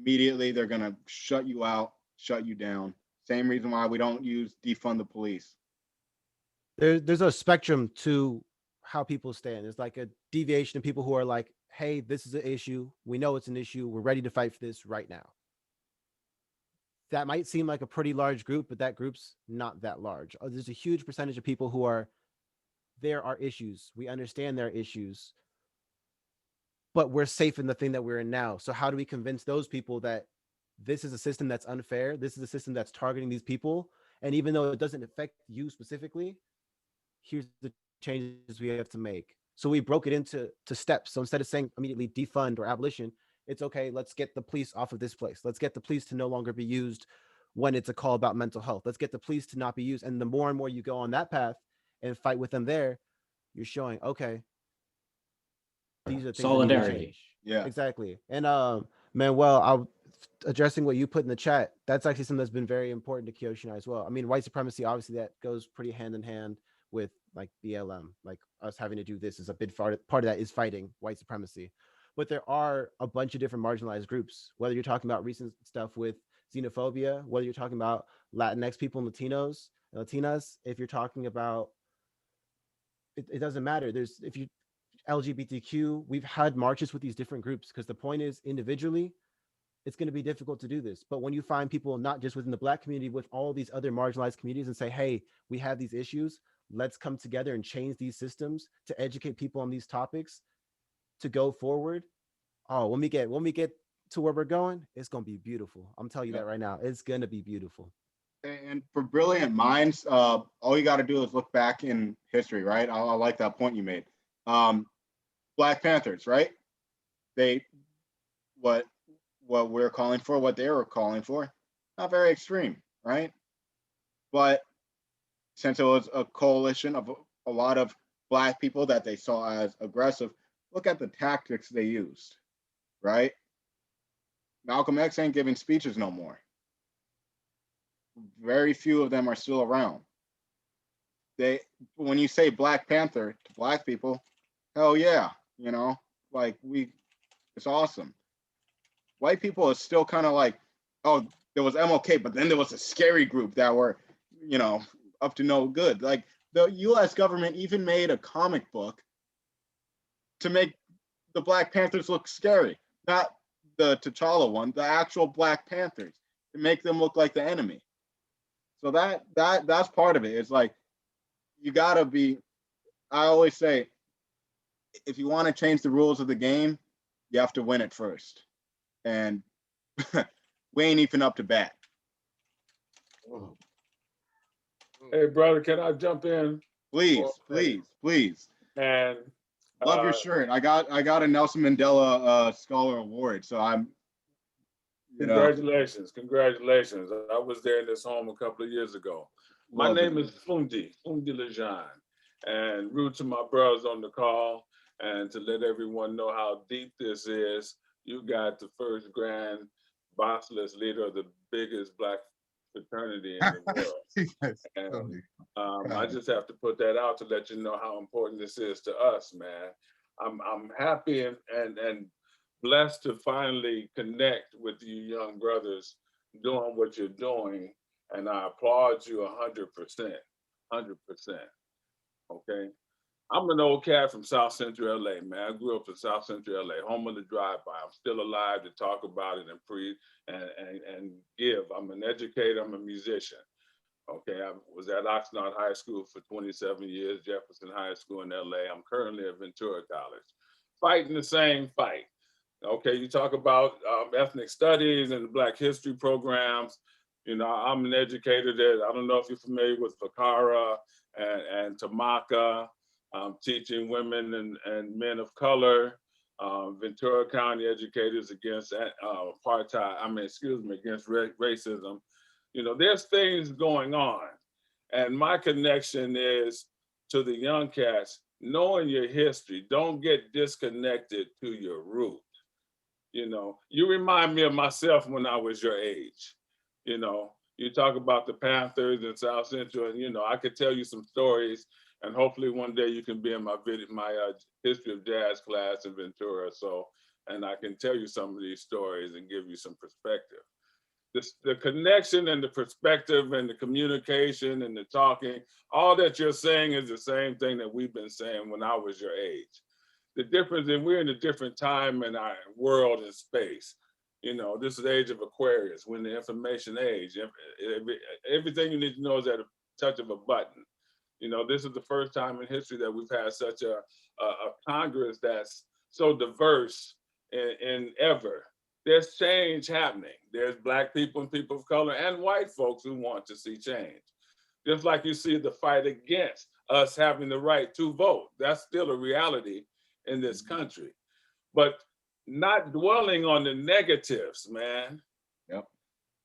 immediately they're gonna shut you out, shut you down. Same reason why we don't use defund the police. There's a spectrum to how people stand. There's like a deviation of people who are like, hey, this is an issue. We know it's an issue. We're ready to fight for this right now. That might seem like a pretty large group, but that group's not that large. There's a huge percentage of people who are, there are issues. We understand there are issues, but we're safe in the thing that we're in now. So how do we convince those people that this is a system that's unfair? This is a system that's targeting these people. And even though it doesn't affect you specifically, here's the changes we have to make. So we broke it into steps. So instead of saying immediately defund or abolition, it's okay, let's get the police off of this place. Let's get the police to no longer be used when it's a call about mental health. Let's get the police to not be used. And the more and more you go on that path and fight with them there, you're showing, okay, these are things solidarity. Yeah, exactly. And Manuel, addressing what you put in the chat, that's actually something that's been very important to Kiyoshi and I as well. I mean, white supremacy, obviously that goes pretty hand in hand with like BLM, like us having to do this is a big part of that is fighting white supremacy. But there are a bunch of different marginalized groups, whether you're talking about recent stuff with xenophobia, whether you're talking about Latinx people and Latinos, Latinas, if you're talking about, it doesn't matter. There's, if you, LGBTQ, we've had marches with these different groups because the point is individually, it's going to be difficult to do this. But when you find people, not just within the Black community, with all these other marginalized communities and say, hey, we have these issues, let's come together and change these systems to educate people on these topics to go forward. Oh, when we get to where we're going, it's going to be beautiful. I'm telling you that right now. It's going to be beautiful. And for brilliant minds, all you got to do is look back in history, right? I like that point you made. Black Panthers, right? They, what we're calling for, what they were calling for, not very extreme, right? But since it was a coalition of a lot of Black people that they saw as aggressive, look at the tactics they used, right? Malcolm X ain't giving speeches no more. Very few of them are still around. When you say Black Panther to Black people, hell yeah, you know, like it's awesome. White people are still kind of like, oh, there was MLK, but then there was a scary group that were, you know, up to no good. Like the US government even made a comic book to make the Black Panthers look scary. Not the T'Challa one, the actual Black Panthers, to make them look like the enemy. So that's part of it. It's like, you gotta be, I always say, if you want to change the rules of the game, you have to win it first. And we ain't even up to bat. Hey, brother, can I jump in? Please, please. And love your shirt. I got a Nelson Mandela Scholar Award, so I'm. Congratulations. I was there in this home a couple of years ago. My name is Fundi Lejean, and rude to my brothers on the call, and to let everyone know how deep this is. You got the first grand bossless leader of the biggest Black fraternity in the world. And I just have to put that out to let you know how important this is to us, man. I'm happy and blessed to finally connect with you young brothers doing what you're doing. And I applaud you 100%, 100%, okay? I'm an old cat from South Central LA, man. I grew up in South Central LA, home of the drive-by. I'm still alive to talk about it and preach and give. I'm an educator, I'm a musician. Okay, I was at Oxnard High School for 27 years, Jefferson High School in LA. I'm currently at Ventura College, fighting the same fight. Okay, you talk about ethnic studies and the Black history programs. You know, I'm an educator that, I don't know if you're familiar with Fakara and Tamaka. I'm teaching women and men of color, Ventura County educators against against racism. You know, there's things going on. And my connection is to the young cats, knowing your history, don't get disconnected to your root. You know, you remind me of myself when I was your age. You know, you talk about the Panthers in South Central, and, you know, I could tell you some stories, and hopefully one day you can be in my history of jazz class in Ventura. So, and I can tell you some of these stories and give you some perspective. The connection and the perspective and the communication and the talking, all that you're saying is the same thing that we've been saying when I was your age. The difference is we're in a different time in our world and space. You know, this is the age of Aquarius, when the information age. Everything you need to know is at a touch of a button. You know, this is the first time in history that we've had such a Congress that's so diverse in ever. There's change happening. There's Black people and people of color and white folks who want to see change. Just like you see the fight against us having the right to vote. That's still a reality in this country. But not dwelling on the negatives, man. Yep.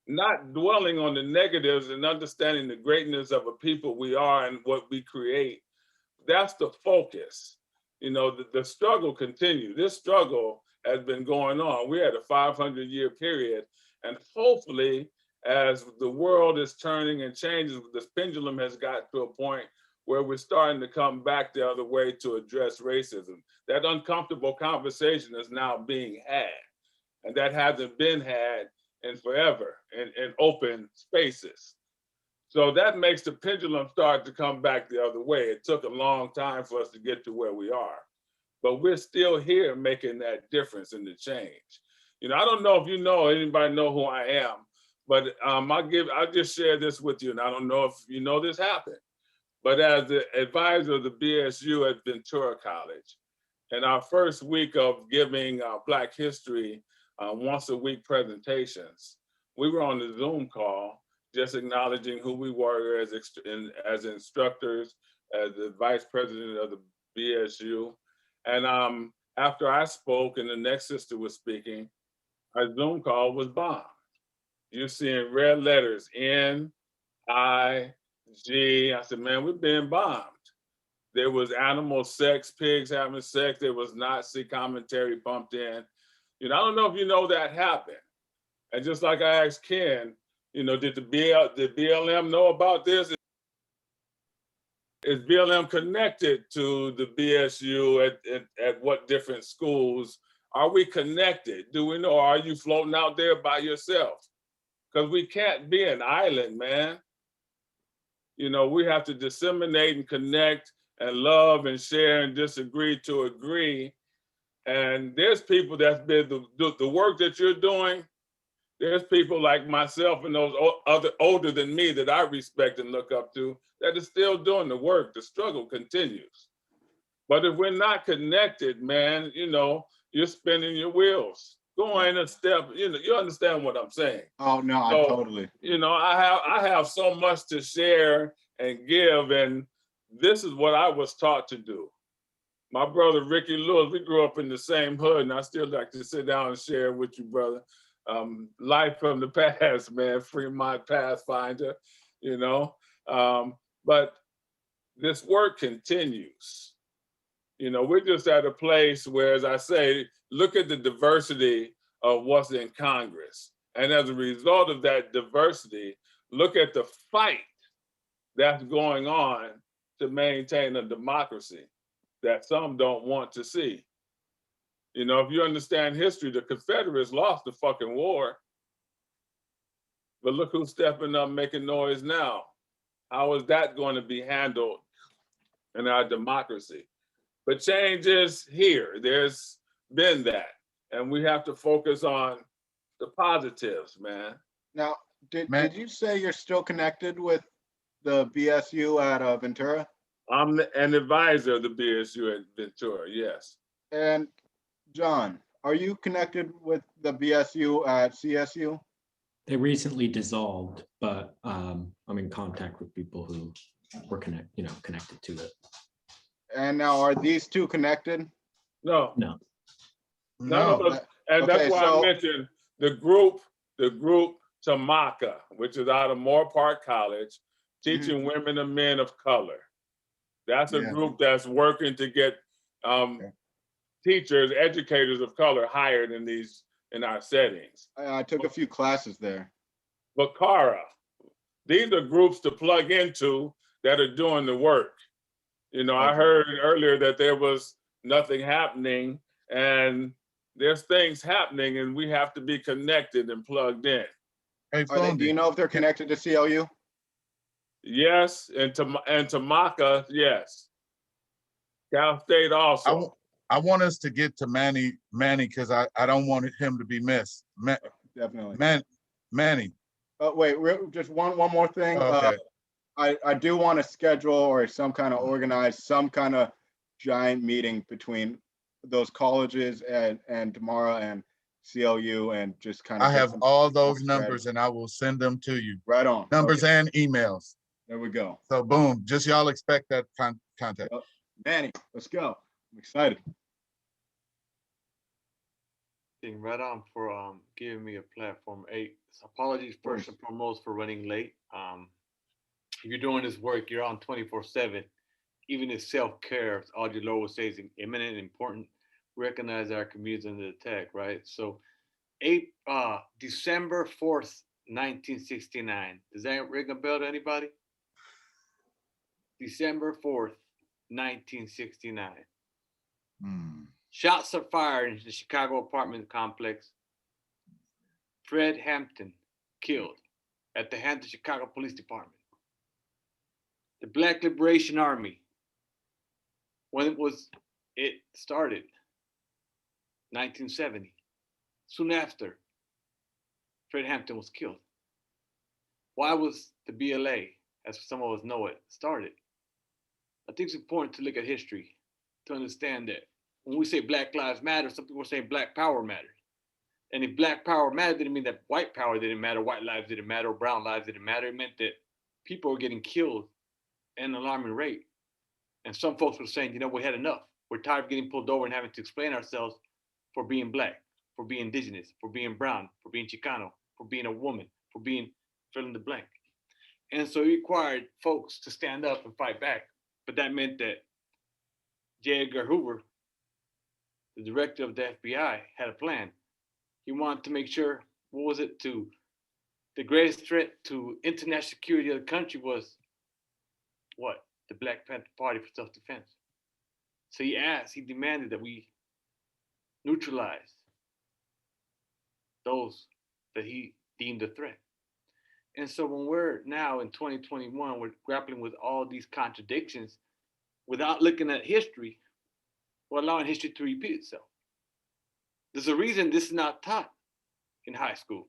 Not dwelling on the negatives and understanding the greatness of a people we are and what we create. That's the focus. You know, the struggle continues. This struggle has been going on. We're at a 500-year period. And hopefully, as the world is turning and changes, this pendulum has got to a point where we're starting to come back the other way to address racism. That uncomfortable conversation is now being had, and that hasn't been had in forever in open spaces. So that makes the pendulum start to come back the other way. It took a long time for us to get to where we are, but we're still here making that difference in the change. You know, I don't know if anybody know who I am, but I'll just share this with you, and I don't know if you know this happened. But as the advisor of the BSU at Ventura College, in our first week of giving Black History once a week presentations, we were on the Zoom call, just acknowledging who we were as instructors, as the vice president of the BSU. And after I spoke and the next sister was speaking, our Zoom call was bombed. You're seeing red letters, N, I, G. I said, man, we're being bombed. There was animal sex, pigs having sex. There was Nazi commentary pumped in. You know, I don't know if you know that happened. And just like I asked Ken, you know, did BLM know about this? Is BLM connected to the BSU at what different schools? Are we connected? Do we know? Are you floating out there by yourself? Because we can't be an island, man. You know, we have to disseminate and connect and love and share and disagree to agree. And there's people that's been the work that you're doing. There's people like myself and those other older than me that I respect and look up to that are still doing the work. The struggle continues. But if we're not connected, man, you know, you're spinning your wheels. Going a step, you know, you understand what I'm saying. Oh no, So, I totally. You know, I have so much to share and give, and this is what I was taught to do. My brother Ricky Lewis, we grew up in the same hood, and I still like to sit down and share with you, brother. Life from the past, man, Fremont Pathfinder, you know. But this work continues. You know, we're just at a place where, as I say, look at the diversity of what's in Congress. And as a result of that diversity, look at the fight that's going on to maintain a democracy that some don't want to see. You know, if you understand history, the Confederates lost the fucking war. But look who's stepping up, making noise now. How is that going to be handled in our democracy? But change is here. There's been that. And we have to focus on the positives, man. Now, did you say you're still connected with the BSU at Ventura? I'm an advisor of the BSU at Ventura, yes. And John, are you connected with the BSU at CSU? They recently dissolved, but I'm in contact with people who were connected to it. And now, are these two connected? No. No. None of us, and okay, that's why I mentioned the group Tamaka, which is out of Moore Park College, teaching women and men of color. That's a group that's working to get teachers, educators of color hired in our settings. I took a few classes there. But Cara, these are groups to plug into that are doing the work. You know, I heard earlier that there was nothing happening, and there's things happening, and we have to be connected and plugged in. Hey, do you know if they're connected to CLU? Yes, and Tamaka, yes. Cal State also. I want us to get to Manny, because I don't want him to be missed. Definitely. Manny. Wait, just one more thing. Okay. I do want to schedule or organize some kind of giant meeting between those colleges and Tamara and CLU, and just kind of. I have all those numbers and I will send them to you. Right on. Numbers and emails. There we go. So boom, just y'all expect that contact. Manny, let's go. I'm excited. Right on for giving me a platform. Apologies first and foremost for running late. If you're doing this work, you're on 24/7. Even if self-care, as Audrey Lowell says, imminent and important, recognize our communities under attack, right? So December 4th, 1969. Does that ring a bell to anybody? December 4th, 1969. Hmm. Shots are fired in the Chicago apartment complex. Fred Hampton killed at the hands of the Chicago Police Department. The Black Liberation Army, when it started, 1970. Soon after, Fred Hampton was killed. Why was the BLA, as some of us know it, started? I think it's important to look at history to understand that when we say Black Lives Matter, some people are saying Black Power matters. And if Black Power mattered, didn't mean that white power didn't matter, white lives didn't matter, brown lives didn't matter. It meant that people were getting killed at an alarming rate. And some folks were saying, you know, we had enough. We're tired of getting pulled over and having to explain ourselves for being Black, for being indigenous, for being brown, for being Chicano, for being a woman, for being fill in the blank. And so it required folks to stand up and fight back. But that meant that J. Edgar Hoover, the director of the FBI, had a plan. He wanted to make sure, what was it, the greatest threat to international security of the country was what? The Black Panther Party for Self-Defense. So he demanded that we neutralize those that he deemed a threat. And so when we're now in 2021, we're grappling with all these contradictions without looking at history or allowing history to repeat itself. There's a reason this is not taught in high school.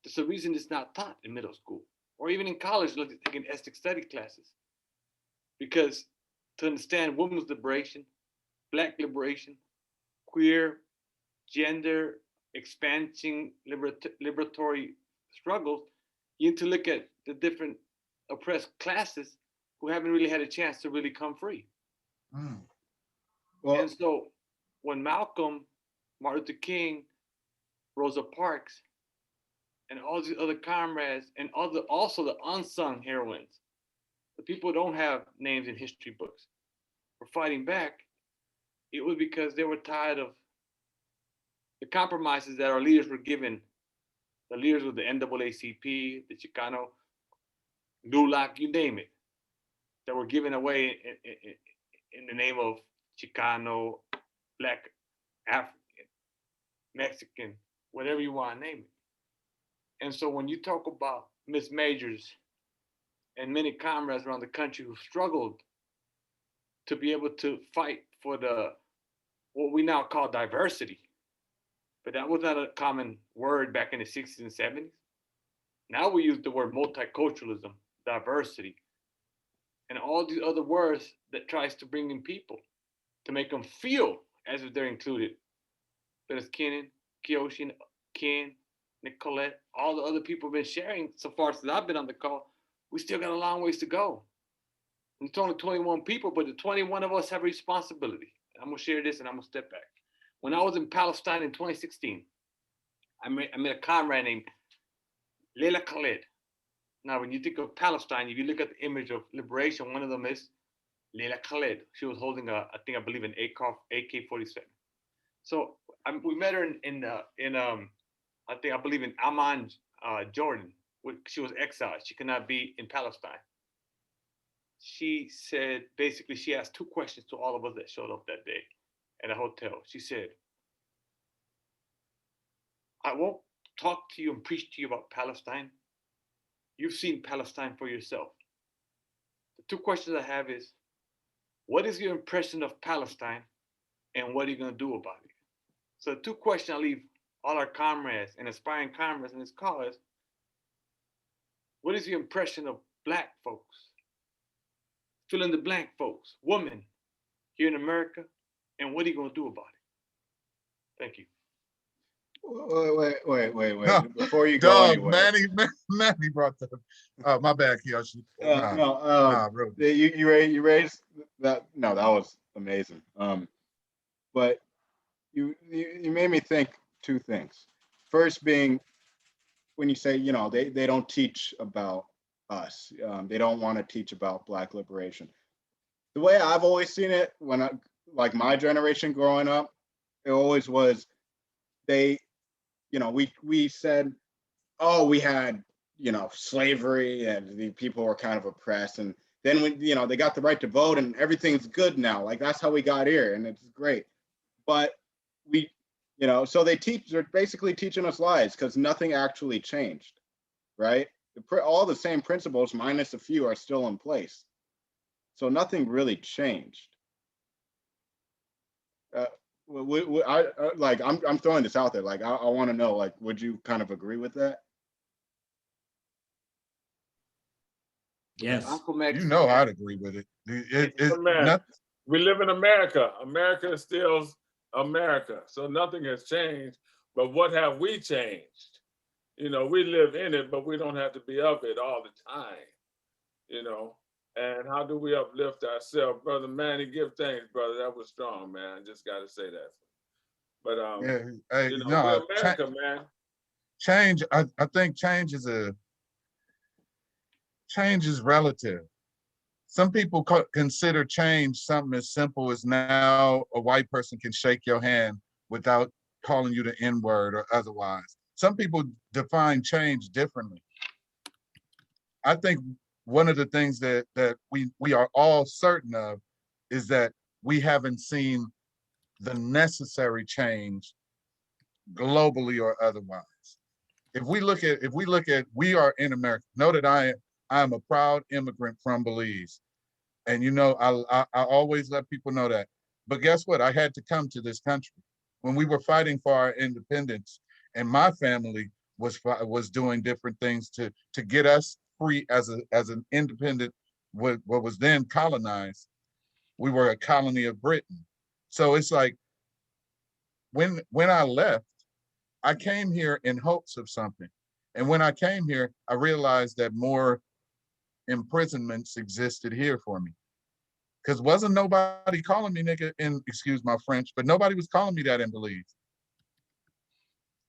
There's a reason it's not taught in middle school or even in college, taking ethnic study classes. Because to understand women's liberation, Black liberation, queer, gender expansion, liberatory struggles, you need to look at the different oppressed classes who haven't really had a chance to really come free. Mm. Well, And so when Malcolm, Martin Luther King, Rosa Parks, and all these other comrades, and also the unsung heroines, the people who don't have names in history books, were fighting back, it was because they were tired of the compromises that our leaders were given, the leaders of the NAACP, the Chicano, LULAC, you name it, that were given away in the name of Chicano, Black, African, Mexican, whatever you want to name it. And so when you talk about Miss Majors and many comrades around the country who struggled to be able to fight for what we now call diversity, but that was not a common word back in the 60s and 70s. Now we use the word multiculturalism, diversity, and all these other words that tries to bring in people to make them feel as if they're included. But as Kenan, Kiyoshi, Ken, Nicolette, all the other people have been sharing so far since I've been on the call, we still got a long ways to go. It's only 21 people, but the 21 of us have a responsibility. I'm gonna share this and I'm gonna step back. When I was in Palestine in 2016, I met a comrade named Leila Khaled. Now, when you think of Palestine, if you look at the image of liberation, one of them is Leila Khaled. She was holding I believe an AK-47. So we met her I believe in Amman, Jordan. She was exiled. She could not be in Palestine. She said, basically, she asked two questions to all of us that showed up that day at a hotel. She said, I won't talk to you and preach to you about Palestine. You've seen Palestine for yourself. The two questions I have is, what is your impression of Palestine and what are you going to do about it? So the two questions I leave all our comrades and aspiring comrades in this call is, what is your impression of Black folks? Fill in the blank folks, women here in America, and what are you going to do about it? Thank you. Wait. Before you go Dog, anywhere. Manny brought the. My bad, Kiyoshi. You raised that. No, that was amazing. But you made me think two things. First being, when you say, they don't teach about us. They don't want to teach about Black liberation. The way I've always seen it, like my generation growing up, it always was we said, oh, we had, slavery and the people were kind of oppressed. And then when, you know, they got the right to vote and everything's good now. Like that's how we got here, and it's great. But we, you know, so they're basically teaching us lies because nothing actually changed, right? All the same principles minus a few are still in place. So nothing really changed. I'm throwing this out there. Like, I want to know, like, would you kind of agree with that? Yes. Uncle X. You know I'd agree with it. Man, we live in America. America is still America. So nothing has changed. But what have we changed? You know, we live in it, but we don't have to be of it all the time. You know, and how do we uplift ourselves? Brother Manny, give thanks, brother. That was strong, man. I just got to say that. But, Yeah, hey, you know, no, we're America, man. change. I think change is relative. Some people consider change something as simple as now a white person can shake your hand without calling you the N-word or otherwise. Some people define change differently. I think one of the things that we are all certain of is that we haven't seen the necessary change globally or otherwise. If we look at we are in America. Know that I am a proud immigrant from Belize. And you know, I always let people know that. But guess what? I had to come to this country when we were fighting for our independence, and my family was doing different things to get us free as an independent, what was then colonized. We were a colony of Britain. So it's like when I left, I came here in hopes of something. And when I came here, I realized that more imprisonments existed here for me. Because wasn't nobody calling me nigga in, excuse my French, but nobody was calling me that in Belize.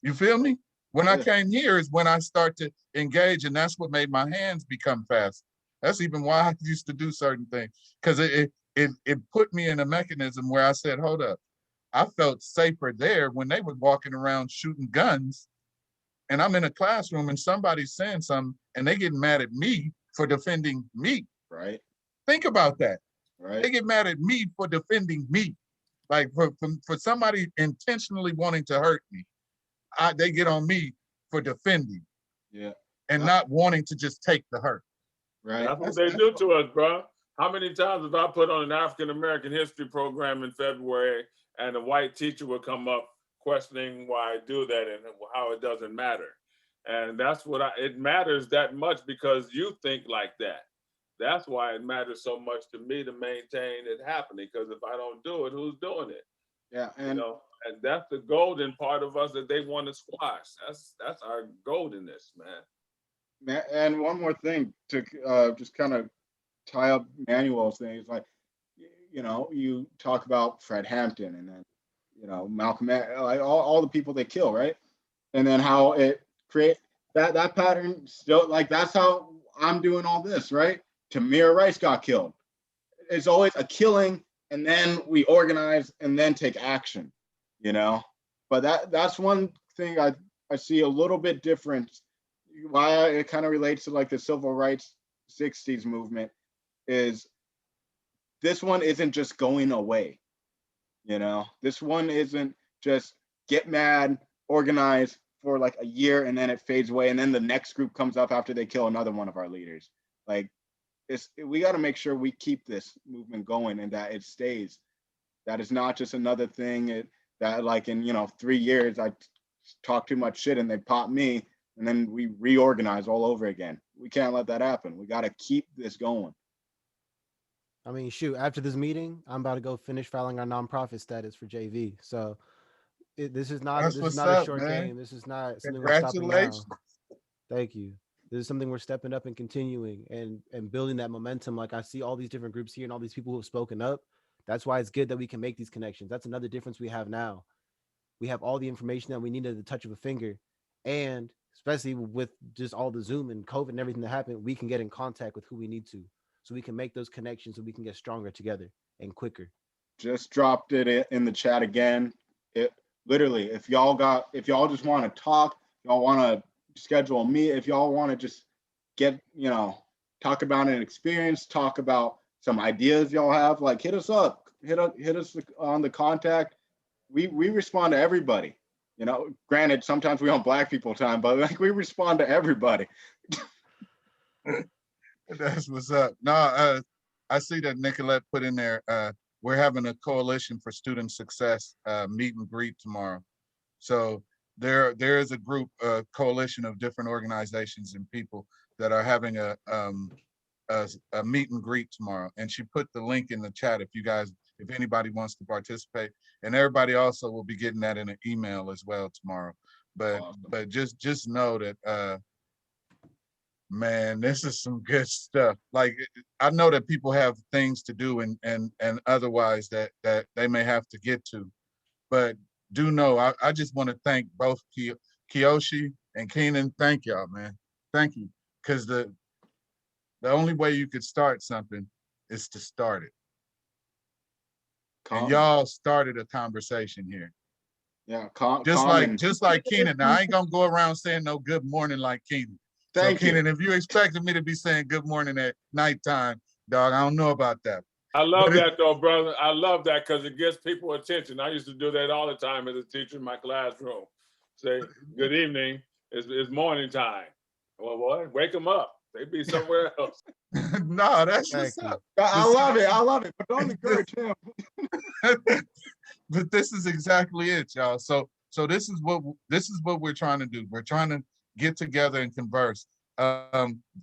You feel me? When I came here is when I start to engage, and that's what made my hands become fast. That's even why I used to do certain things, because it put me in a mechanism where I said, hold up, I felt safer there when they were walking around shooting guns, and I'm in a classroom and somebody's saying something and they get mad at me for defending me. Right. Think about that. Right. They get mad at me for defending me. Like for somebody intentionally wanting to hurt me, they get on me for defending. Yeah. And not wanting to just take the hurt. Right. That's what they do to us, bro. How many times have I put on an African American history program in February and a white teacher would come up questioning why I do that and how it doesn't matter? And that's what it matters that much because you think like that. That's why it matters so much to me to maintain it happening. Because if I don't do it, who's doing it? Yeah, and you know, and that's the golden part of us that they want to squash. That's our goldenness, man. And one more thing to just kind of tie up Manuel's thing is like, you know, you talk about Fred Hampton and then, you know, Malcolm, like all the people they kill, right? And then how it create that pattern still, like that's how I'm doing all this, right? Tamir Rice got killed. It's always a killing, and then we organize and then take action, you know. But that's one thing I see a little bit different. Why it kind of relates to like the civil rights 60s movement is this one isn't just going away, you know. This one isn't just get mad, organize for like a year and then it fades away and then the next group comes up after they kill another one of our leaders. Like we got to make sure we keep this movement going and that it stays. That is not just another thing that like in, you know, 3 years I talk too much shit and they pop me and then we reorganize all over again. We can't let that happen. We got to keep this going. I mean, shoot, after this meeting, I'm about to go finish filing our nonprofit status for JV. So this is not a short game. This is not something we're stopping now. Thank you. This is something we're stepping up and continuing and building that momentum. Like I see all these different groups here and all these people who have spoken up. That's why it's good that we can make these connections. That's another difference we have now. We have all the information that we need at the touch of a finger. And especially with just all the Zoom and COVID and everything that happened, we can get in contact with who we need to. So we can make those connections so we can get stronger together and quicker. Just dropped it in the chat again. It literally, if y'all just want to talk, y'all want to schedule a meet, if y'all want to just get, you know, talk about an experience, talk about some ideas y'all have, like hit us up, hit us on the contact. We respond to everybody. You know, granted, sometimes we on Black people time, but like we respond to everybody. That's what's up. No, I see that Nicolette put in there. We're having a coalition for student success meet and greet tomorrow. So there is a group, a coalition of different organizations and people that are having a meet and greet tomorrow. And she put the link in the chat if anybody wants to participate. And everybody also will be getting that in an email as well tomorrow. But Awesome. but just know that man, this is some good stuff. Like, I know that people have things to do and otherwise that they may have to get to, but do know I just want to thank both Kiyoshi and Keenan. Thank y'all, man. Thank you, because the only way you could start something is to start it. And y'all started a conversation here. Yeah, just like Keenan. Now I ain't gonna go around saying no good morning like Keenan. Thank you. Keenan, if you expected me to be saying good morning at nighttime, dog, I don't know about that. I love that though, brother. I love that because it gets people attention. I used to do that all the time as a teacher in my classroom. Say, good evening, it's morning time. Well, boy, wake them up. They be somewhere else. No, that's what's up. I love it, but don't encourage him. But this is exactly it, y'all. So this is what we're trying to do. We're trying to get together and converse.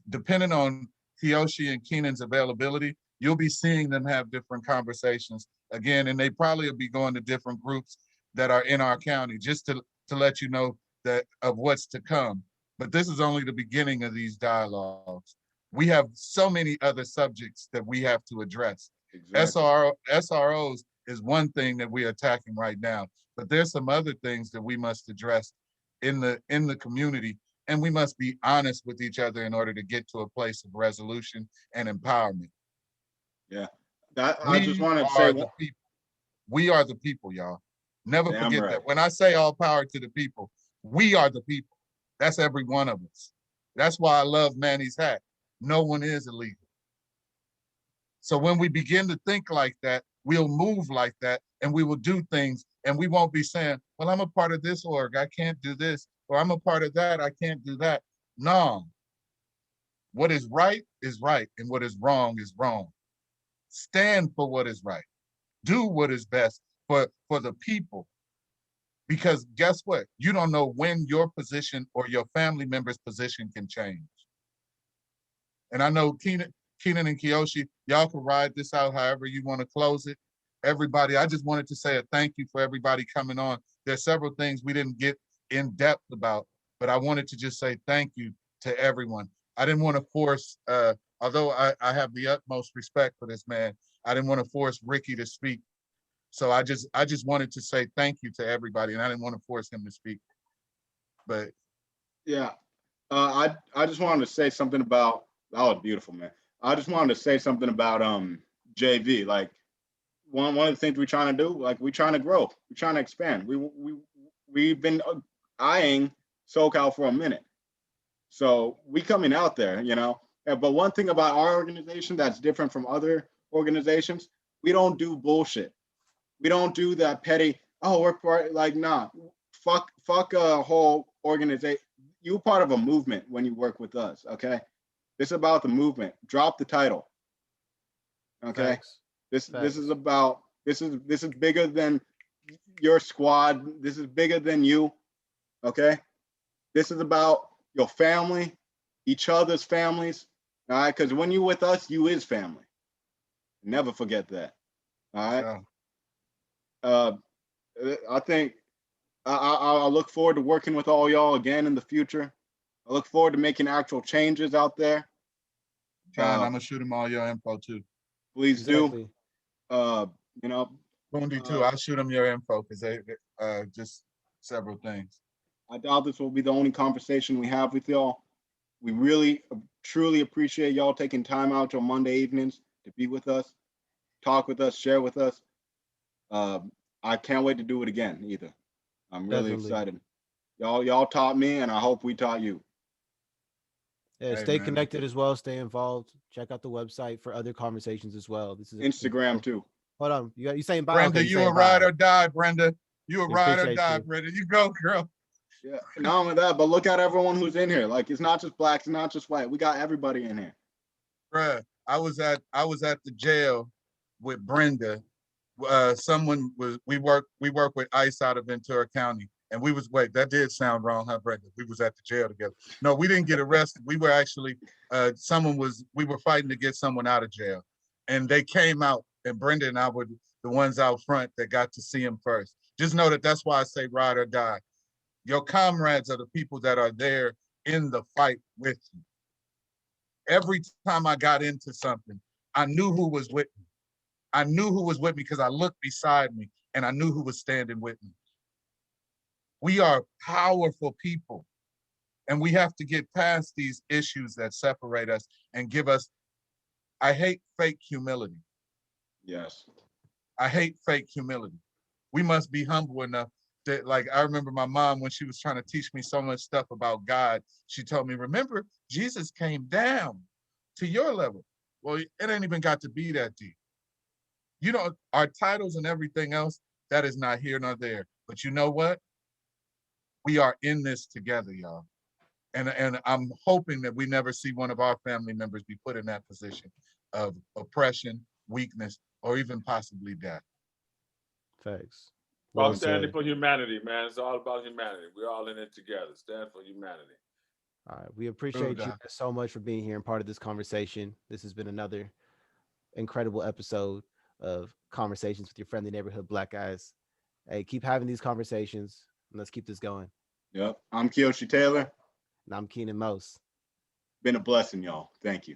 Depending on Kiyoshi and Keenan's availability, you'll be seeing them have different conversations again, and they probably will be going to different groups that are in our county, just to let you know that of what's to come. But this is only the beginning of these dialogues. We have so many other subjects that we have to address. Exactly. SROs is one thing that we're attacking right now, but there's some other things that we must address in the community, and we must be honest with each other in order to get to a place of resolution and empowerment. Yeah, I just want to say, we are the people, y'all. Never forget right. that. When I say all power to the people, we are the people. That's every one of us. That's why I love Manny's hat. No one is illegal. So when we begin to think like that, we'll move like that, and we will do things, and we won't be saying, well, I'm a part of this org, I can't do this, or I'm a part of that, I can't do that. No. What is right, and what is wrong. Stand for what is right. Do what is best for the people. Because guess what? You don't know when your position or your family member's position can change. And I know Keenan and Kiyoshi, y'all can ride this out however you want to close it. Everybody, I just wanted to say a thank you for everybody coming on. There's several things we didn't get in depth about, but I wanted to just say thank you to everyone. I didn't want to force, although I have the utmost respect for this man, I didn't want to force Ricky to speak. So I just wanted to say thank you to everybody, and I didn't want to force him to speak. But yeah, I just wanted to say something about, that was beautiful, man. I just wanted to say something about JV. Like one of the things we're trying to do, like we're trying to grow, we're trying to expand. We've been eyeing SoCal for a minute, so we coming out there, you know. But one thing about our organization that's different from other organizations, we don't do bullshit. We don't do that petty, oh, we're part, like, nah, fuck a whole organization. You're part of a movement when you work with us, okay? This is about the movement. Drop the title, okay? This is about, this is bigger than your squad. This is bigger than you, okay? This is about your family, each other's families, all right? Because when you're with us, you is family. Never forget that, all right? Sure. I think I look forward to working with all y'all again in the future. I look forward to making actual changes out there. John, I'm gonna shoot him all your info too. Please do. You know, Bundy too. I'll shoot him your info because they just several things. I doubt this will be the only conversation we have with y'all. We really, truly appreciate y'all taking time out your Monday evenings to be with us, talk with us, share with us. I can't wait to do it again either. I'm really excited. Y'all taught me, and I hope we taught you. Yeah, Hey, stay man. connected as well. Stay involved. Check out the website for other conversations as well. This is Instagram too. Hold on. You saying bye? Brenda, Okay, you a ride or die, Brenda. You a We ride or appreciate die, you. Brenda. You go, girl. Yeah, not only that, but look at everyone who's in here. Like, it's not just blacks, it's not just white. We got everybody in here. Bruh, I was at the jail with Brenda. We work with ICE out of Ventura County. And we was, wait, that did sound wrong, huh, Brenda? We was at the jail together. No, we didn't get arrested. We were actually, we were fighting to get someone out of jail. And they came out, and Brenda and I were the ones out front that got to see him first. Just know that that's why I say ride or die. Your comrades are the people that are there in the fight with you. Every time I got into something, I knew who was with me. I knew who was with me because I looked beside me and I knew who was standing with me. We are powerful people, and we have to get past these issues that separate us and give us, I hate fake humility. Yes. I hate fake humility. We must be humble enough that, like, I remember my mom when she was trying to teach me so much stuff about God, she told me, remember, Jesus came down to your level. Well, it ain't even got to be that deep. You know, our titles and everything else, that is not here nor there. But you know what? We are in this together, y'all. And I'm hoping that we never see one of our family members be put in that position of oppression, weakness, or even possibly death. Thanks. Well, standing for humanity, man. It's all about humanity. We're all in it together. Stand for humanity. All right. We appreciate you so much for being here and part of this conversation. This has been another incredible episode of Conversations with Your Friendly Neighborhood Black Guys. Hey, keep having these conversations and let's keep this going. Yep. I'm Kiyoshi Taylor. And I'm Keenan Mose. Been a blessing, y'all. Thank you.